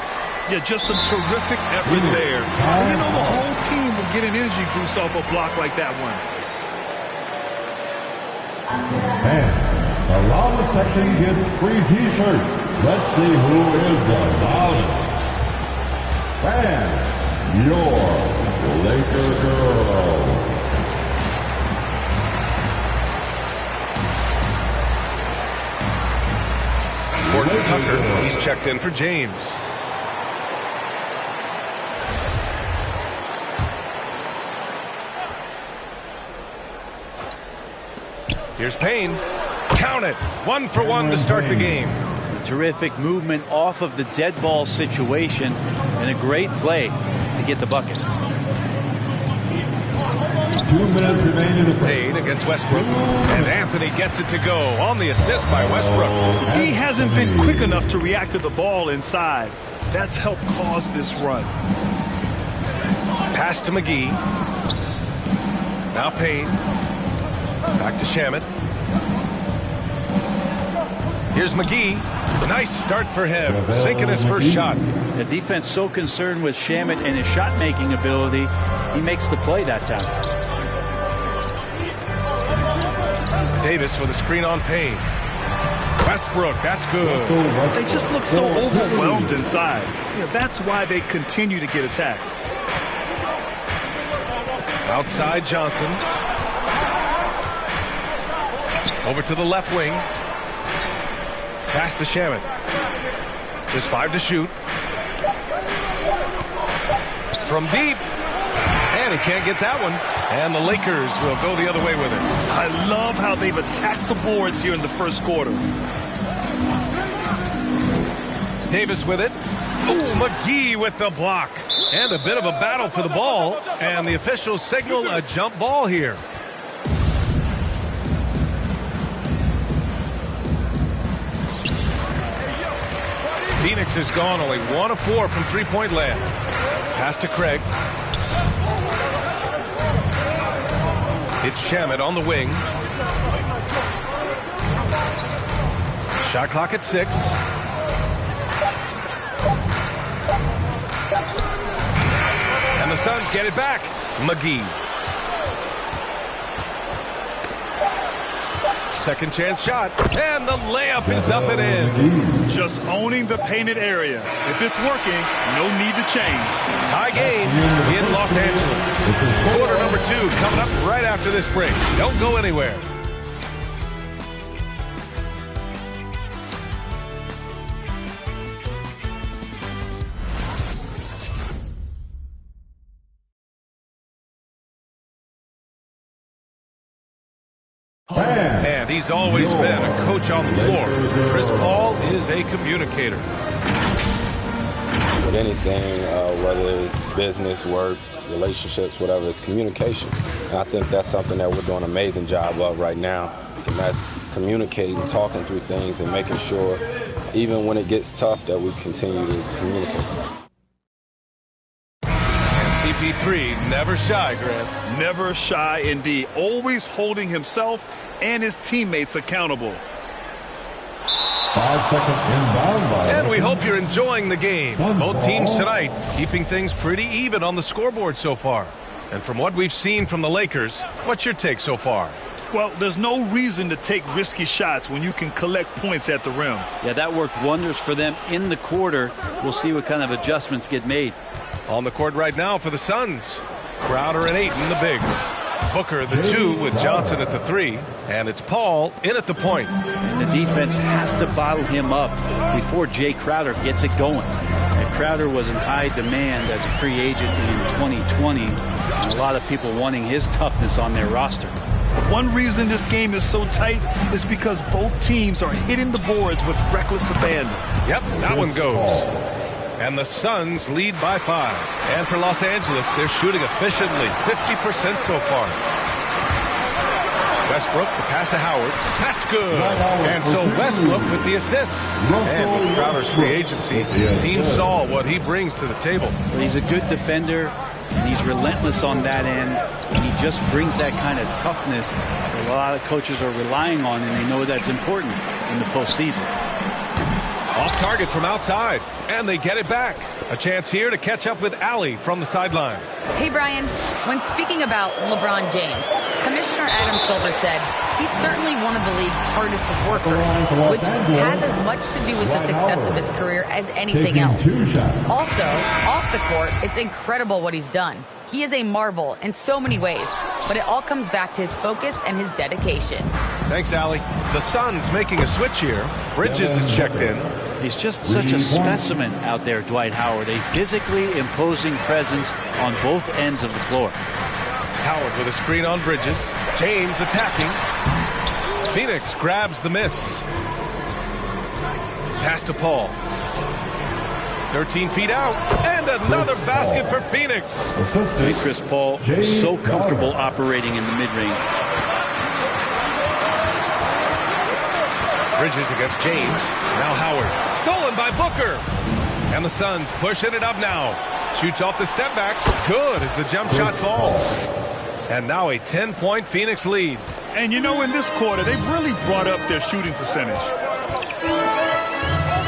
Yeah, just some terrific effort there. You know, the whole team will get an energy boost off a block like that one. And around the section gets free T-shirts. Let's see who is the loudest. And your Laker girl. Gordon Tucker, he's checked in for James. Here's Payne. Count it. 1 for 1 to start the game. Terrific movement off of the dead ball situation and a great play to get the bucket. 2 minutes remaining in the Payne against Westbrook. And Anthony gets it to go on the assist by Westbrook. He hasn't been quick enough to react to the ball inside. That's helped cause this run. Pass to McGee. Now Payne. Back to Shamet. Here's McGee. Nice start for him. Sinking his first shot. The defense so concerned with Shamet and his shot-making ability, he makes the play that time. Davis with a screen on Payne. Westbrook, that's good. They just look so overwhelmed inside. Yeah, that's why they continue to get attacked. Outside Johnson. Over to the left wing. Pass to Shamet. There's 5 to shoot. From deep. And he can't get that one. And the Lakers will go the other way with it. I love how they've attacked the boards here in the first quarter. Davis with it. Ooh, McGee with the block. And a bit of a battle for the ball. And the officials signal a jump ball here. Phoenix has gone only 1 of 4 from three-point land. Pass to Craig. It's Shamet on the wing. Shot clock at 6. And the Suns get it back. McGee. Second chance shot. And the layup is up and in. Just owning the painted area. If it's working, no need to change. Tie game in Los Angeles. Quarter number 2 coming up right after this break. Don't go anywhere. And he's always been a coach on the floor. Chris Paul is a communicator. With anything, whether it's business, work, relationships, whatever, it's communication. And I think that's something that we're doing an amazing job of right now. And that's communicating, talking through things, and making sure, even when it gets tough, that we continue to communicate. CP3, never shy, Grant. Never shy indeed. Always holding himself and his teammates accountable. 5 second inbound by. And we hope you're enjoying the game. Both teams tonight keeping things pretty even on the scoreboard so far. And from what we've seen from the Lakers, what's your take so far? Well, there's no reason to take risky shots when you can collect points at the rim. Yeah, that worked wonders for them in the quarter. We'll see what kind of adjustments get made. On the court right now for the Suns. Crowder and Ayton, the bigs. Booker, the 2, with Johnson at the 3. And it's Paul in at the point. And the defense has to bottle him up before Jay Crowder gets it going. And Crowder was in high demand as a free agent in 2020. And a lot of people wanting his toughness on their roster. One reason this game is so tight is because both teams are hitting the boards with reckless abandon. Yep, that one goes. And the Suns lead by 5. And for Los Angeles, they're shooting efficiently, 50% so far. Westbrook, the pass to Howard. That's good. And so Westbrook with the assist. And with Crowder's free agency, the team saw what he brings to the table. But he's a good defender, and he's relentless on that end. And he just brings that kind of toughness that a lot of coaches are relying on, and they know that's important in the postseason. Off target from outside, and they get it back. A chance here to catch up with Allie from the sideline. Hey, Brian. When speaking about LeBron James, Commissioner Adam Silver said he's certainly one of the league's hardest workers, which has as much to do with the success of his career as anything else. Also, off the court, it's incredible what he's done. He is a marvel in so many ways, but it all comes back to his focus and his dedication. Thanks, Allie. The Suns making a switch here. Bridges is checked in. He's just such a specimen out there, Dwight Howard. A physically imposing presence on both ends of the floor. Howard with a screen on Bridges. James attacking. Phoenix grabs the miss. Pass to Paul. 13 feet out. And another basket for Phoenix. And Chris Paul so comfortable operating in the mid-range. Bridges against James. Now Howard. Stolen by Booker. And the Suns pushing it up now. Shoots off the step back. Good as the jump shot falls. And now a 10-point Phoenix lead. And you know, in this quarter, they've really brought up their shooting percentage.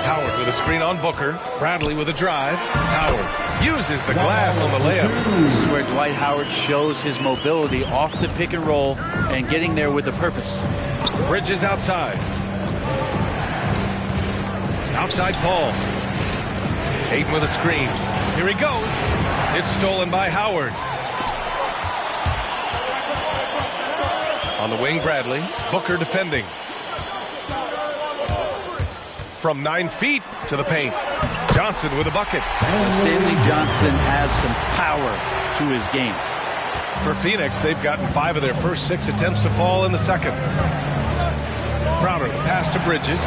Howard with a screen on Booker. Bradley with a drive. Howard uses the glass on the layup. This is where Dwight Howard shows his mobility off the pick and roll and getting there with a purpose. Bridges outside. Outside Paul. Ayton with a screen. Here he goes. It's stolen by Howard. On the wing, Bradley. Booker defending. From 9 feet to the paint. Johnson with a bucket. Stanley Johnson has some power to his game. For Phoenix, they've gotten 5 of their first 6 attempts to fall in the second. Crowder, the pass to Bridges.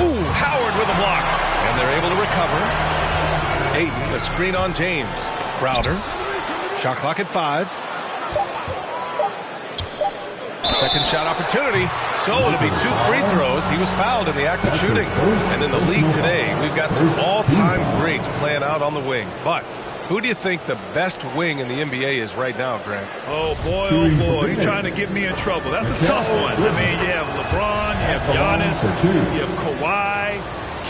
Ooh, Howard with a block. And they're able to recover. Ayton, a screen on James. Crowder. Shot clock at 5. Second shot opportunity. So it'll be 2 free throws. He was fouled in the act of shooting. And in the league today, we've got some all-time greats playing out on the wing. But who do you think the best wing in the NBA is right now, Grant? Oh, boy, he's trying to get me in trouble. That's a tough one. I mean, you have LeBron, you have Giannis, you have Kawhi,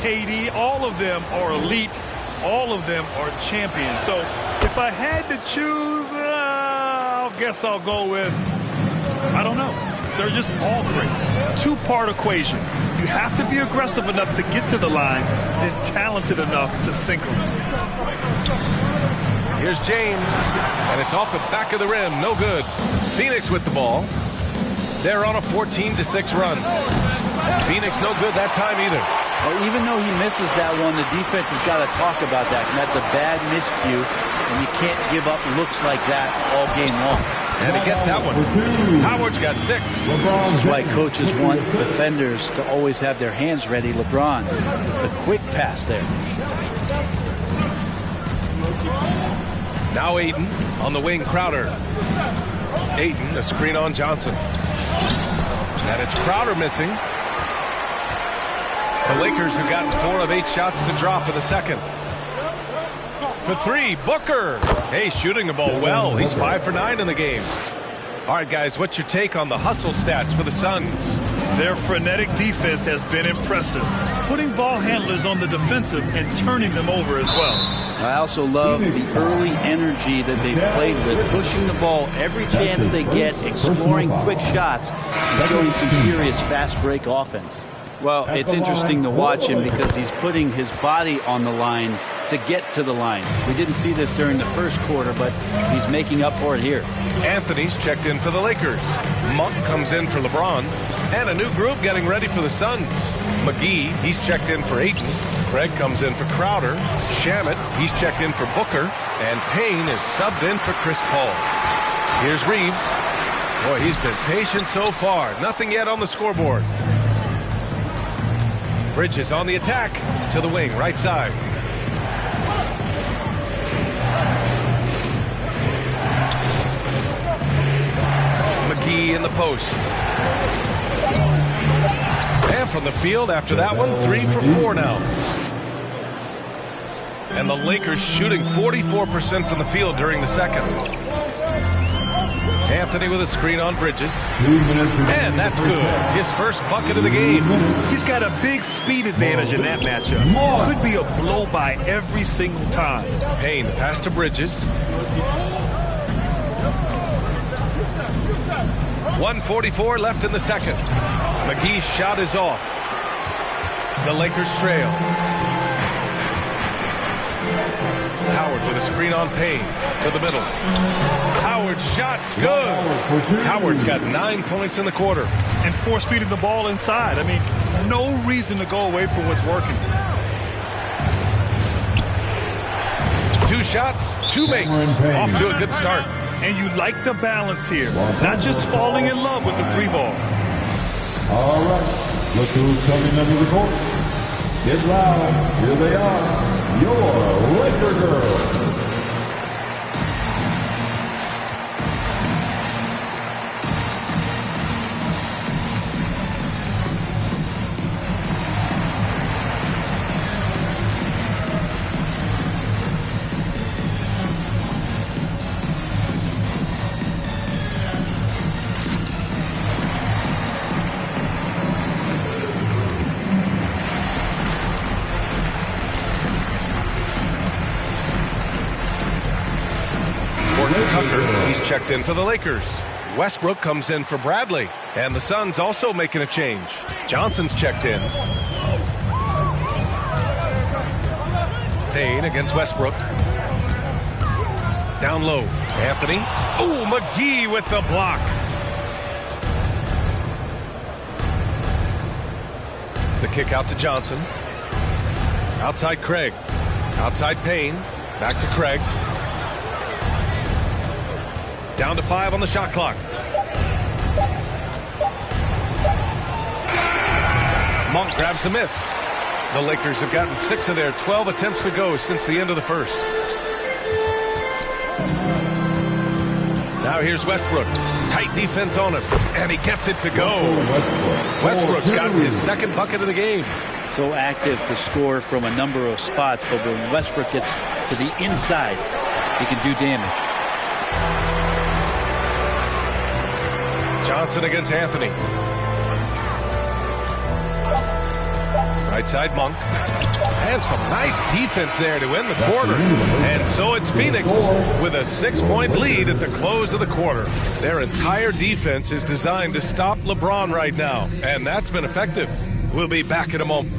KD. All of them are elite. All of them are champions. So if I had to choose, I guess I'll go with, I don't know. They're just all great. 2-part equation. You have to be aggressive enough to get to the line, then talented enough to sink them. Here's James, and it's off the back of the rim. No good. Phoenix with the ball. They're on a 14-6 run. Phoenix no good that time either. Well, even though he misses that one, the defense has got to talk about that. And that's a bad miscue, and you can't give up looks like that all game long. And he gets that one. Howard's got 6. This is why coaches want defenders to always have their hands ready. LeBron, the quick pass there. Now Ayton on the wing, Crowder. Ayton, a screen on Johnson. And it's Crowder missing. The Lakers have gotten 4 of 8 shots to drop in the second. For 3, Booker. Hey, shooting the ball well. He's 5 for 9 in the game. All right, guys, what's your take on the hustle stats for the Suns? Their frenetic defense has been impressive, putting ball handlers on the defensive and turning them over as well. I also love the early energy that they've played with, pushing the ball every chance they get, exploring quick shots, and showing some serious fast break offense. Well, it's interesting to watch him because he's putting his body on the line to get to the line. We didn't see this during the first quarter, but he's making up for it here. Anthony's checked in for the Lakers. Monk comes in for LeBron. And a new group getting ready for the Suns. McGee, he's checked in for Ayton. Craig comes in for Crowder. Shamet, he's checked in for Booker. And Payne is subbed in for Chris Paul. Here's Reeves. Boy, he's been patient so far. Nothing yet on the scoreboard. Bridges on the attack to the wing, right side. McGee McGee in the post. And from the field after that one, 3 for 4 now. And the Lakers shooting 44% from the field during the second. Anthony with a screen on Bridges. And that's good. His first bucket of the game. He's got a big speed advantage in that matchup. Could be a blow by every single time. Payne, pass to Bridges. 1:44 left in the second. McGee's shot is off. The Lakers trail. Howard with a screen on Payne to the middle. Howard's shot's good. Howard's got 9 points in the quarter. And force feeding the ball inside. I mean, no reason to go away from what's working. 2 shots, 2 makes. Off to a good start. And you like the balance here. Not just falling in love with the 3 ball. All right. Look who's coming under the court. Get loud. Here they are. Your Laker girls. He's checked in for the Lakers. Westbrook comes in for Bradley. And the Suns also making a change. Johnson's checked in. Payne against Westbrook. Down low. Anthony. Oh, McGee with the block. The kick out to Johnson. Outside Craig. Outside Payne. Back to Craig. Down to 5 on the shot clock. Monk grabs the miss. The Lakers have gotten 6 of their 12 attempts to go since the end of the first. Now here's Westbrook. Tight defense on him. And he gets it to go. Westbrook's gotten his second bucket of the game. So active to score from a number of spots, but when Westbrook gets to the inside, he can do damage. Johnson against Anthony. Right side Monk. And some nice defense there to end the quarter. And so it's Phoenix with a 6-point lead at the close of the quarter. Their entire defense is designed to stop LeBron right now. And that's been effective. We'll be back in a moment.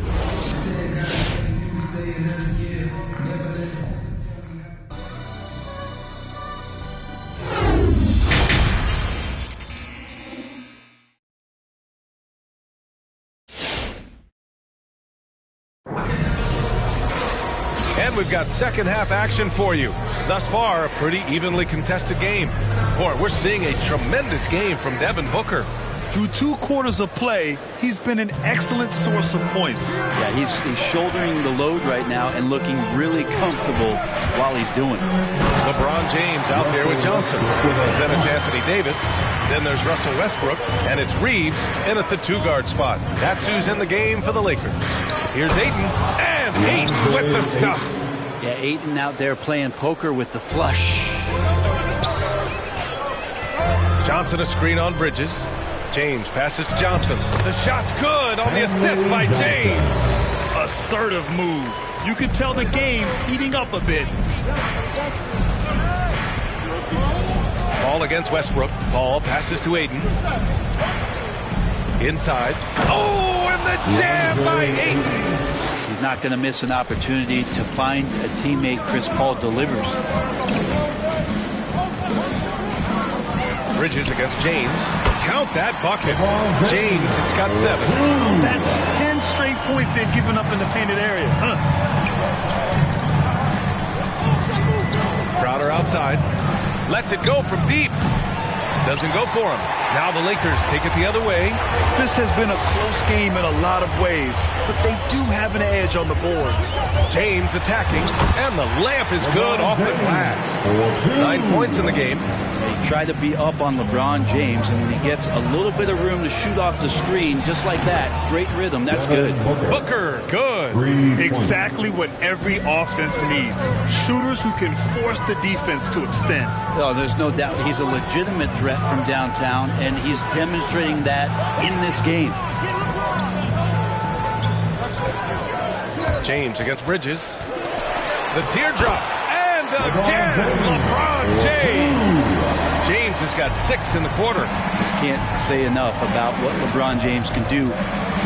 And we've got second half action for you. Thus far, a pretty evenly contested game. Boy, we're seeing a tremendous game from Devin Booker. Through 2 quarters of play, he's been an excellent source of points. Yeah, he's shouldering the load right now and looking really comfortable while he's doing it. LeBron James out there with Johnson. Then it's Anthony Davis. Then there's Russell Westbrook. And it's Reeves in at the 2-guard spot. That's who's in the game for the Lakers. Here's Ayton. And Ayton with the stuff. Yeah, Ayton out there playing poker with the flush. Johnson a screen on Bridges. James passes to Johnson. The shot's good on the assist by James. Assertive move. You can tell the game's heating up a bit. Ball against Westbrook. Ball passes to Ayton. Inside. Oh, and the jam by Ayton. He's not going to miss an opportunity to find a teammate. Chris Paul delivers. Bridges against James. Count that bucket. James has got 7. That's 10 straight points they've given up in the painted area. Crowder outside. Lets it go from deep. Doesn't go for him. Now the Lakers take it the other way. This has been a close game in a lot of ways, but they do have an edge on the boards. James attacking, and the layup is good off the glass. 9 points in the game. They try to be up on LeBron James, and when he gets a little bit of room to shoot off the screen, just like that, great rhythm, that's good. Booker, good. Exactly what every offense needs. Shooters who can force the defense to extend. Oh, there's no doubt he's a legitimate threat from downtown, and he's demonstrating that in this game. James against Bridges. The teardrop. And again, LeBron James. James has got 6 in the quarter. Just can't say enough about what LeBron James can do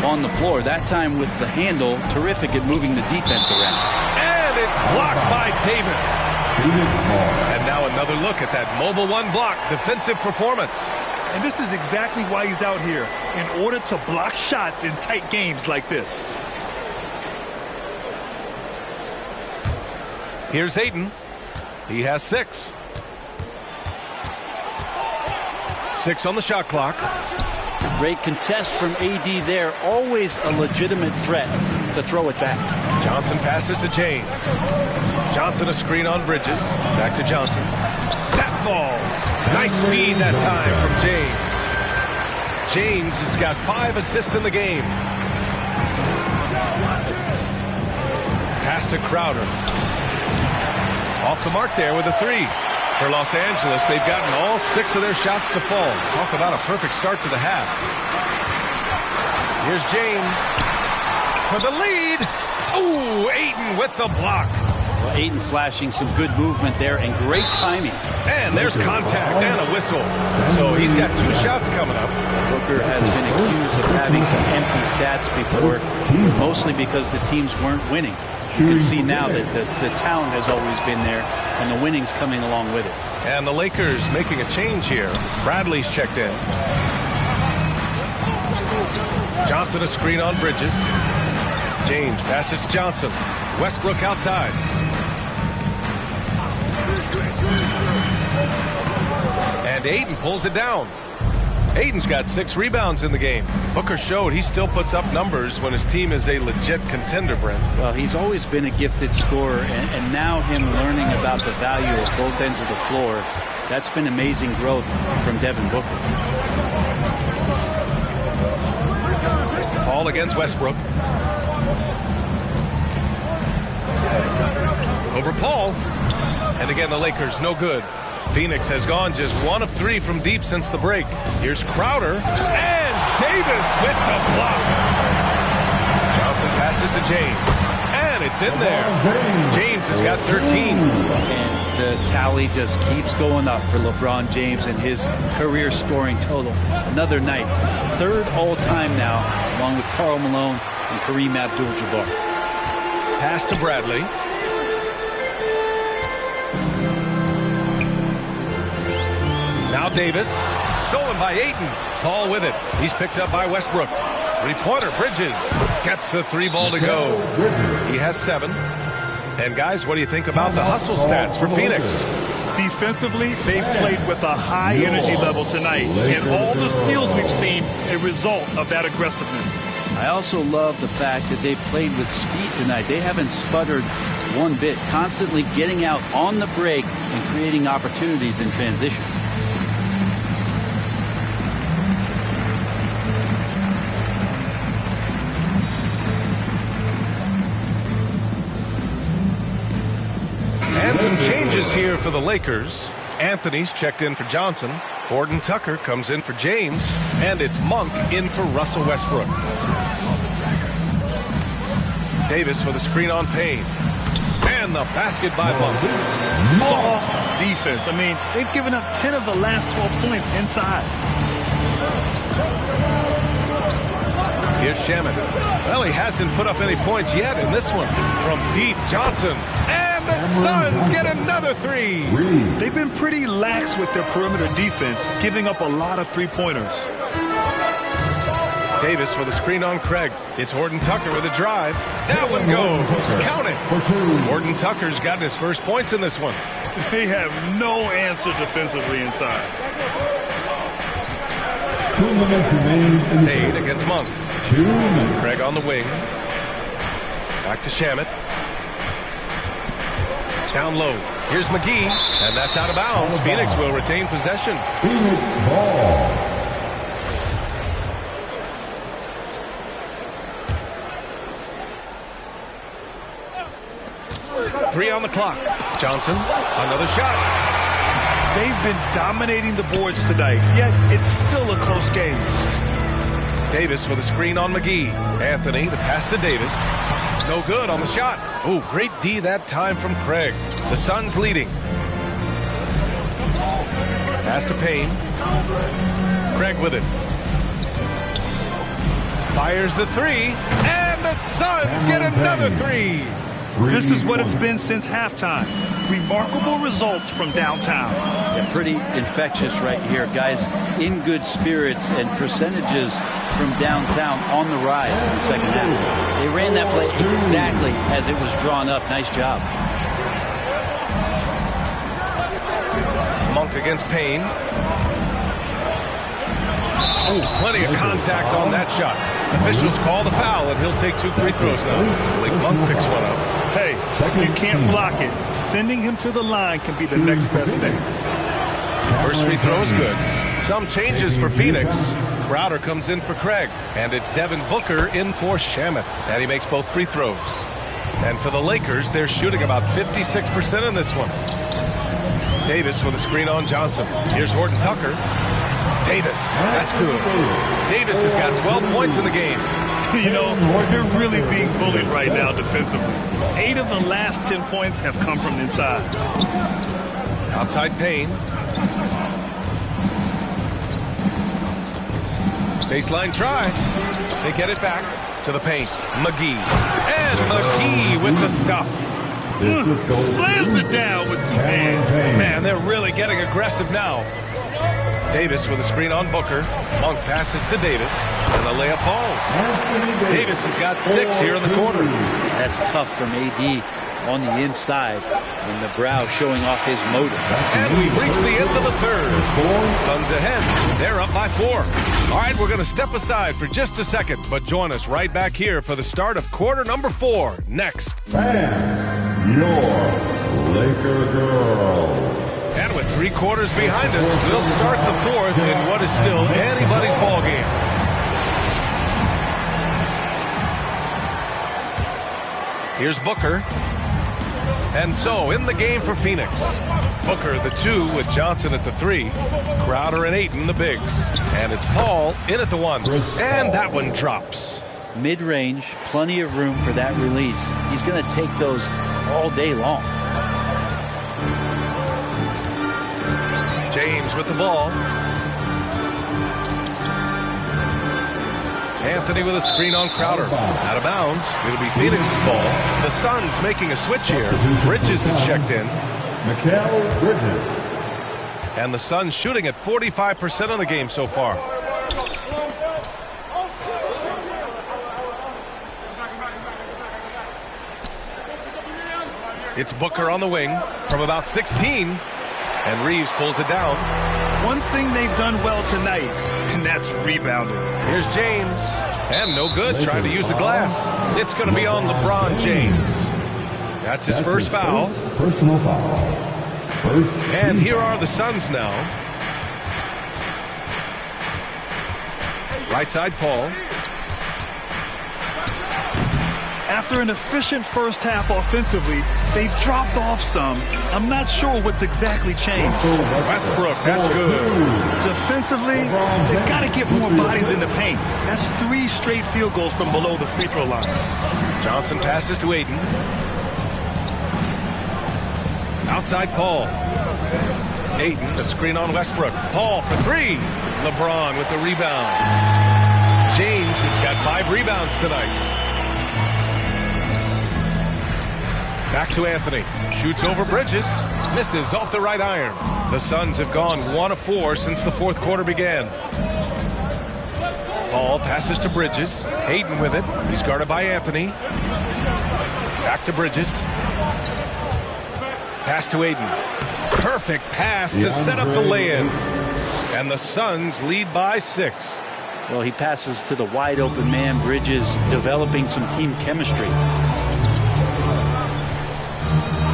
on the floor. That time with the handle, terrific at moving the defense around. And it's blocked by Davis. And now another look at that mobile one block defensive performance. And this is exactly why he's out here, in order to block shots in tight games like this. Here's Ayton. He has 6. 6 on the shot clock. Great contest from AD there. Always a legitimate threat to throw it back. Johnson passes to James. Johnson a screen on Bridges. Back to Johnson. That falls. Nice feed that time from James. James has got 5 assists in the game. Pass to Crowder. Off the mark there with a 3. For Los Angeles, they've gotten all 6 of their shots to fall. Talk about a perfect start to the half. Here's James for the lead. Ooh, Ayton with the block. Well, Ayton flashing some good movement there and great timing. And there's contact and a whistle. So he's got 2 shots coming up. Booker has been accused of having some empty stats before, mostly because the teams weren't winning. You can see now that the talent has always been there, and the winning's coming along with it. And the Lakers making a change here. Bradley's checked in. Johnson a screen on Bridges. James passes to Johnson. Westbrook outside. And Ayton pulls it down. Ayton's got 6 rebounds in the game. Booker showed he still puts up numbers when his team is a legit contender, Brent. Well, he's always been a gifted scorer, and now him learning about the value of both ends of the floor, that's been amazing growth from Devin Booker. Paul against Westbrook. Over Paul. And again, the Lakers no good. Phoenix has gone just 1 of 3 from deep since the break. Here's Crowder. And Davis with the block. Johnson passes to James. And it's in there. James has got 13. And the tally just keeps going up for LeBron James and his career scoring total. Another night. 3rd all-time now, along with Karl Malone and Kareem Abdul-Jabbar. Pass to Bradley. Now Davis, stolen by Ayton. Paul with it. He's picked up by Westbrook. 3-pointer, Bridges. Gets the 3 ball to go. He has 7. And guys, what do you think about the hustle stats for Phoenix? Defensively, they've played with a high energy level tonight. And all the steals we've seen, a result of that aggressiveness. I also love the fact that they've played with speed tonight. They haven't sputtered one bit, constantly getting out on the break and creating opportunities in transition. And some changes here for the Lakers. Anthony's checked in for Johnson. Gordon Tucker comes in for James. And it's Monk in for Russell Westbrook. Davis with a screen on Payne. And the basket by Monk. Soft defense. I mean, they've given up 10 of the last 12 points inside. Here's Shaman. Well, he hasn't put up any points yet in this one. From deep, Johnson. And the Suns get another 3. They've been pretty lax with their perimeter defense, giving up a lot of 3-pointers. Davis with a screen on Craig. It's Horton Tucker with a drive. That one goes. Count it. Horton Tucker's gotten his first points in this one. They have no answer defensively inside. 2 minutes remaining. Payne against Monk. 2 minutes. Craig on the wing. Back to Shamet. Down low. Here's McGee, and that's out of bounds. Phoenix will retain possession. Phoenix ball. Three on the clock. Johnson, another shot. They've been dominating the boards tonight, yet it's still a close game. Davis with a screen on McGee. Anthony, the pass to Davis. No good on the shot. Oh, great D that time from Craig. The Suns leading. Pass to Payne. Craig with it. Fires the three, and the Suns get another three. This is what it's been since halftime. Remarkable results from downtown. Yeah, pretty infectious right here. Guys in good spirits and percentages from downtown on the rise in the second half. They ran that play exactly as it was drawn up. Nice job. Monk against Payne. Oh, plenty of contact on that shot. Officials call the foul, and he'll take 2 free throws now. Blake Monk picks one up. Hey, you can't block it. Sending him to the line can be the next best thing. First free throw is good. Some changes for Phoenix. Crowder comes in for Craig, and it's Devin Booker in for Shamet, and he makes both free throws. And for the Lakers, they're shooting about 56% in this one. Davis with a screen on Johnson. Here's Horton Tucker. Davis, that's good. Davis has got 12 points in the game. You know, they're really being bullied right now defensively. 8 of the last 10 points have come from inside. Outside Payne. Baseline try. They get it back to the paint. McGee. And McGee with the stuff. Slams it down with 2 hands. Man, they're really getting aggressive now. Davis with a screen on Booker. Monk passes to Davis, and the layup falls. Davis has got 6 here in the quarter. That's tough from AD on the inside, and the brow showing off his motor. And we've reached the end of the third. Suns ahead. They're up by 4. All right, we're going to step aside for just a second, but join us right back here for the start of quarter number 4 next. And your Laker girls. And with 3 quarters behind us, we'll start the 4th in what is still anybody's ball game. Here's Booker. And so, in the game for Phoenix, Booker the 2 with Johnson at the 3, Crowder and Ayton the bigs. And it's Paul in at the 1. And that one drops. Mid-range, plenty of room for that release. He's going to take those all day long. James with the ball. Anthony with a screen on Crowder. Out of bounds. It'll be Phoenix's ball. The Suns making a switch here. Bridges is checked in. Mikal Bridges. And the Suns shooting at 45% of the game so far. It's Booker on the wing from about 16. And Reeves pulls it down. One thing they've done well tonight, and that's rebounding. Here's James. And no good, trying to use the glass. It's going to be on LeBron James. That's his first foul. Personal foul. And here are the Suns now. Right side, Paul. After an efficient first half offensively, they've dropped off some. I'm not sure what's exactly changed. Westbrook, that's good. Defensively, they've got to get more bodies in the paint. That's 3 straight field goals from below the free throw line. Johnson passes to Ayton. Outside Paul. Ayton, the screen on Westbrook. Paul for 3. LeBron with the rebound. James has got 5 rebounds tonight. Back to Anthony. Shoots over Bridges. Misses off the right iron. The Suns have gone 1 of 4 since the 4th quarter began. Paul passes to Bridges. Ayton with it. He's guarded by Anthony. Back to Bridges. Pass to Ayton. Perfect pass to set up the lay-in. And the Suns lead by 6. Well, he passes to the wide open man. Bridges developing some team chemistry.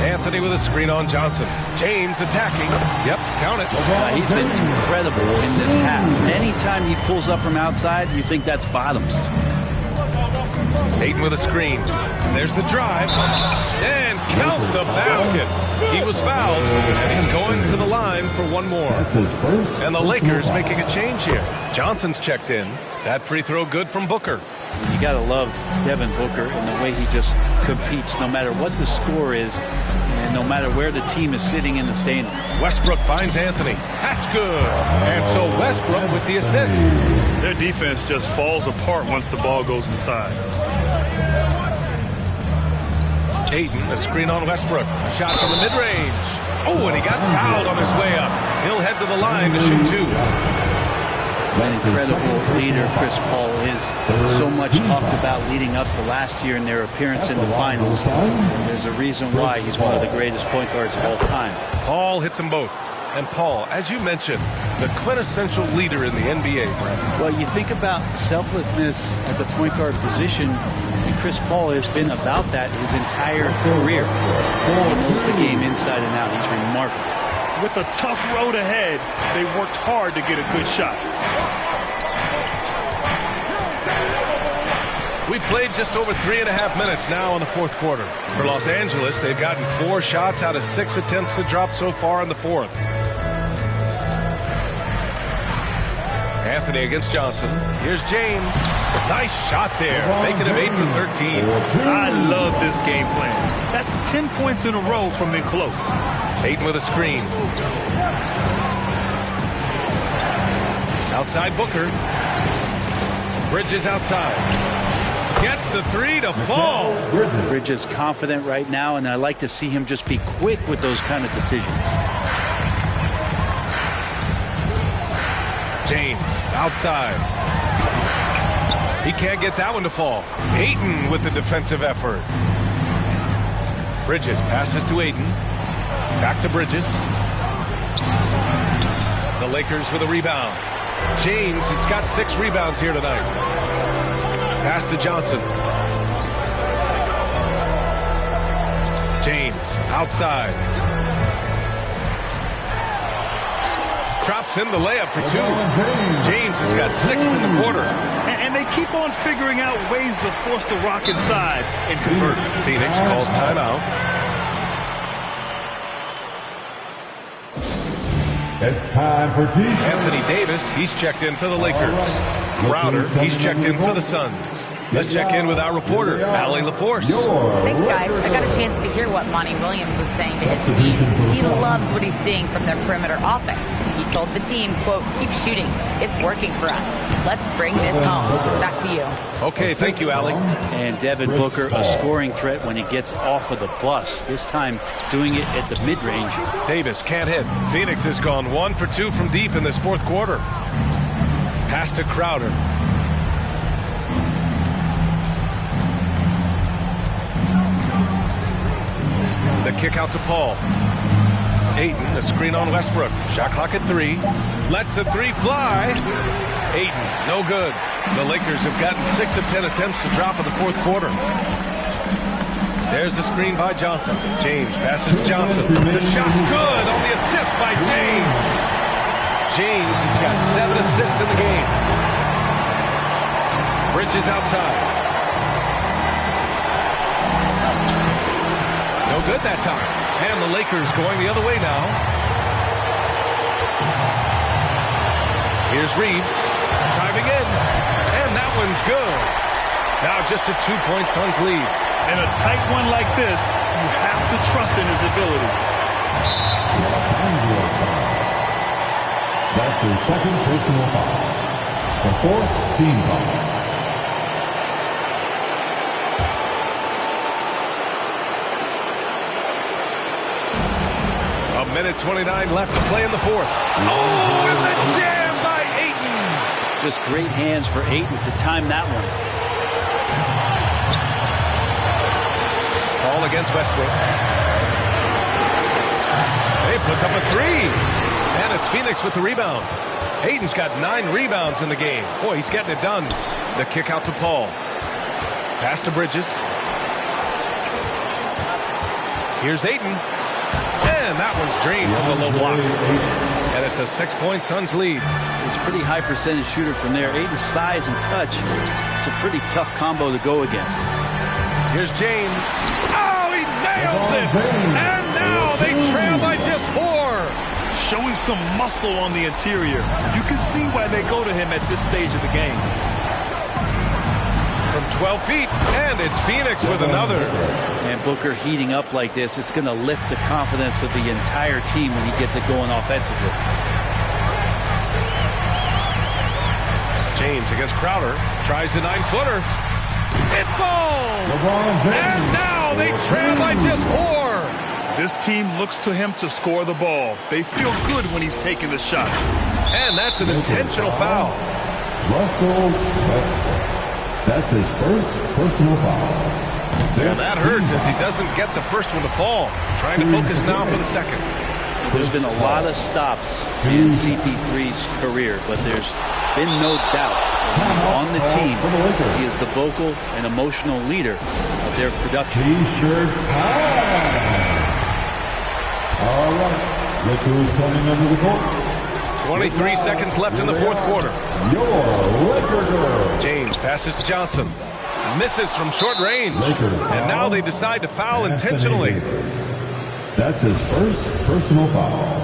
Anthony with a screen on Johnson. James attacking. Yep, count it. He's been incredible in this half. Anytime he pulls up from outside, you think that's bottoms. Ayton with a screen. And there's the drive. And count the basket. He was fouled, and he's going to the line for one more. And the Lakers making a change here. Johnson's checked in. That free throw good from Booker. You got to love Devin Booker and the way he just competes no matter what the score is and no matter where the team is sitting in the standing. Westbrook finds Anthony. That's good. And so Westbrook with the assist. Their defense just falls apart once the ball goes inside. Ayton, a screen on Westbrook. A shot from the mid-range. Oh, and he got fouled on his way up. He'll head to the line to shoot 2. An incredible leader Chris Paul is. So much talked about leading up to last year in their appearance in the finals. And there's a reason why he's one of the greatest point guards of all time. Paul hits them both. And Paul, as you mentioned, the quintessential leader in the NBA, Brad. Well, you think about selflessness at the point guard position, and Chris Paul has been about that his entire career. He knows the game inside and out. He's remarkable. With a tough road ahead, they worked hard to get a good shot. We played just over 3.5 minutes now in the fourth quarter. For Los Angeles, they've gotten 4 shots out of 6 attempts to drop so far in the fourth. Anthony against Johnson. Here's James. Nice shot there, making him 8 for 13. I love this game plan. That's 10 points in a row from in close. Ayton with a screen. Outside Booker. Bridges outside. Gets the 3 to fall. Bridges confident right now, and I like to see him just be quick with those kind of decisions. James outside. He can't get that one to fall. Ayton with the defensive effort. Bridges passes to Ayton. Back to Bridges. The Lakers with a rebound. James has got 6 rebounds here tonight. Pass to Johnson. James outside. Drops in the layup for 2. James has got 6 in the quarter. And they keep on figuring out ways to force the rock inside and convert. Phoenix calls timeout. It's time for tea. Anthony Davis, he's checked in for the Lakers. Crowder, he's checked in for the Suns. Let's check in with our reporter, Allie LaForce. Thanks, guys. I got a chance to hear what Monty Williams was saying to his team. He loves what he's seeing from their perimeter offense. He told the team, quote, keep shooting. It's working for us. Let's bring this home. Back to you. Okay, thank you, Allie. And Devin Booker, a scoring threat when he gets off of the bus. This time doing it at the mid-range. Davis can't hit. Phoenix has gone 1 for 2 from deep in this fourth quarter. Pass to Crowder. The kick out to Paul. Ayton, a screen on Westbrook. Shot clock at 3. Lets the 3 fly. Ayton, no good. The Lakers have gotten 6 of 10 attempts to drop in the fourth quarter. There's the screen by Johnson. James passes to Johnson. The shot's good on the assist by James. James has got 7 assists in the game. Bridges outside. No good that time. And the Lakers going the other way now. Here's Reeves driving in. And that one's good. Now just a 2-point Suns lead. In a tight one like this, you have to trust in his ability. That's his second personal foul. The 4th team foul. A minute 29 left to play in the fourth. Oh, and the jam by Ayton. Just great hands for Ayton to time that one. Ball against Westbrook. He puts up a 3. And it's Phoenix with the rebound. Ayton's got 9 rebounds in the game. Boy, he's getting it done. The kick out to Paul. Pass to Bridges. Here's Ayton. And that one's drained from the low block. And it's a 6-point Suns lead. He's a pretty high percentage shooter from there. Ayton's size and touch. It's a pretty tough combo to go against. Here's James. Oh, he nails it. And now they trail by just 4. Showing some muscle on the interior. You can see why they go to him at this stage of the game. From 12 feet, and it's Phoenix with another. And Booker heating up like this, it's going to lift the confidence of the entire team when he gets it going offensively. James against Crowder. Tries the 9-footer. It falls! And now they trail by just 4. This team looks to him to score the ball. They feel good when he's taking the shots. And that's an intentional foul. Russell Westbrook. That's his first personal foul. And that hurts as he doesn't get the first one to fall. Trying to focus now for the second. There's been a lot of stops in CP3's career, but there's been no doubt that he's on the team. He is the vocal and emotional leader of their production. T-shirt time. All right, look who's coming under the court. 23 seconds left in the fourth quarter. Your Laker girl. James passes to Johnson. Misses from short range. And now they decide to foul intentionally. That's his first personal foul.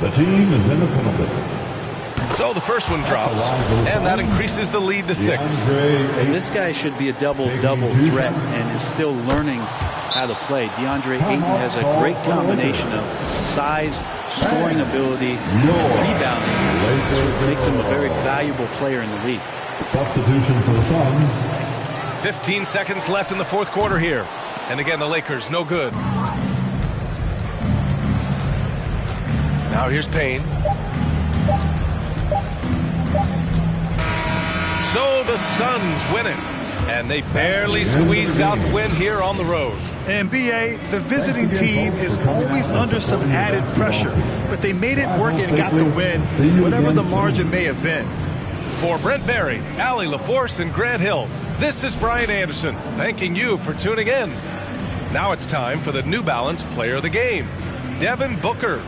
The team is in the penalty. So the first one drops, and that increases the lead to 6. This guy should be a double-double threat and is still learning how to play. DeAndre Ayton has a great combination of size, scoring ability, and rebounding. So makes him a very valuable player in the league. Substitution for the Suns. 15 seconds left in the fourth quarter here. And again, the Lakers no good. Now here's Payne. So the Suns win it. And they barely squeezed out the win here on the road. And BA, the visiting team is always under some added pressure, but they made it work and got the win, whatever the margin may have been. For Brent Barry, Allie LaForce, and Grant Hill, this is Brian Anderson, thanking you for tuning in. Now it's time for the New Balance Player of the Game, Devin Booker.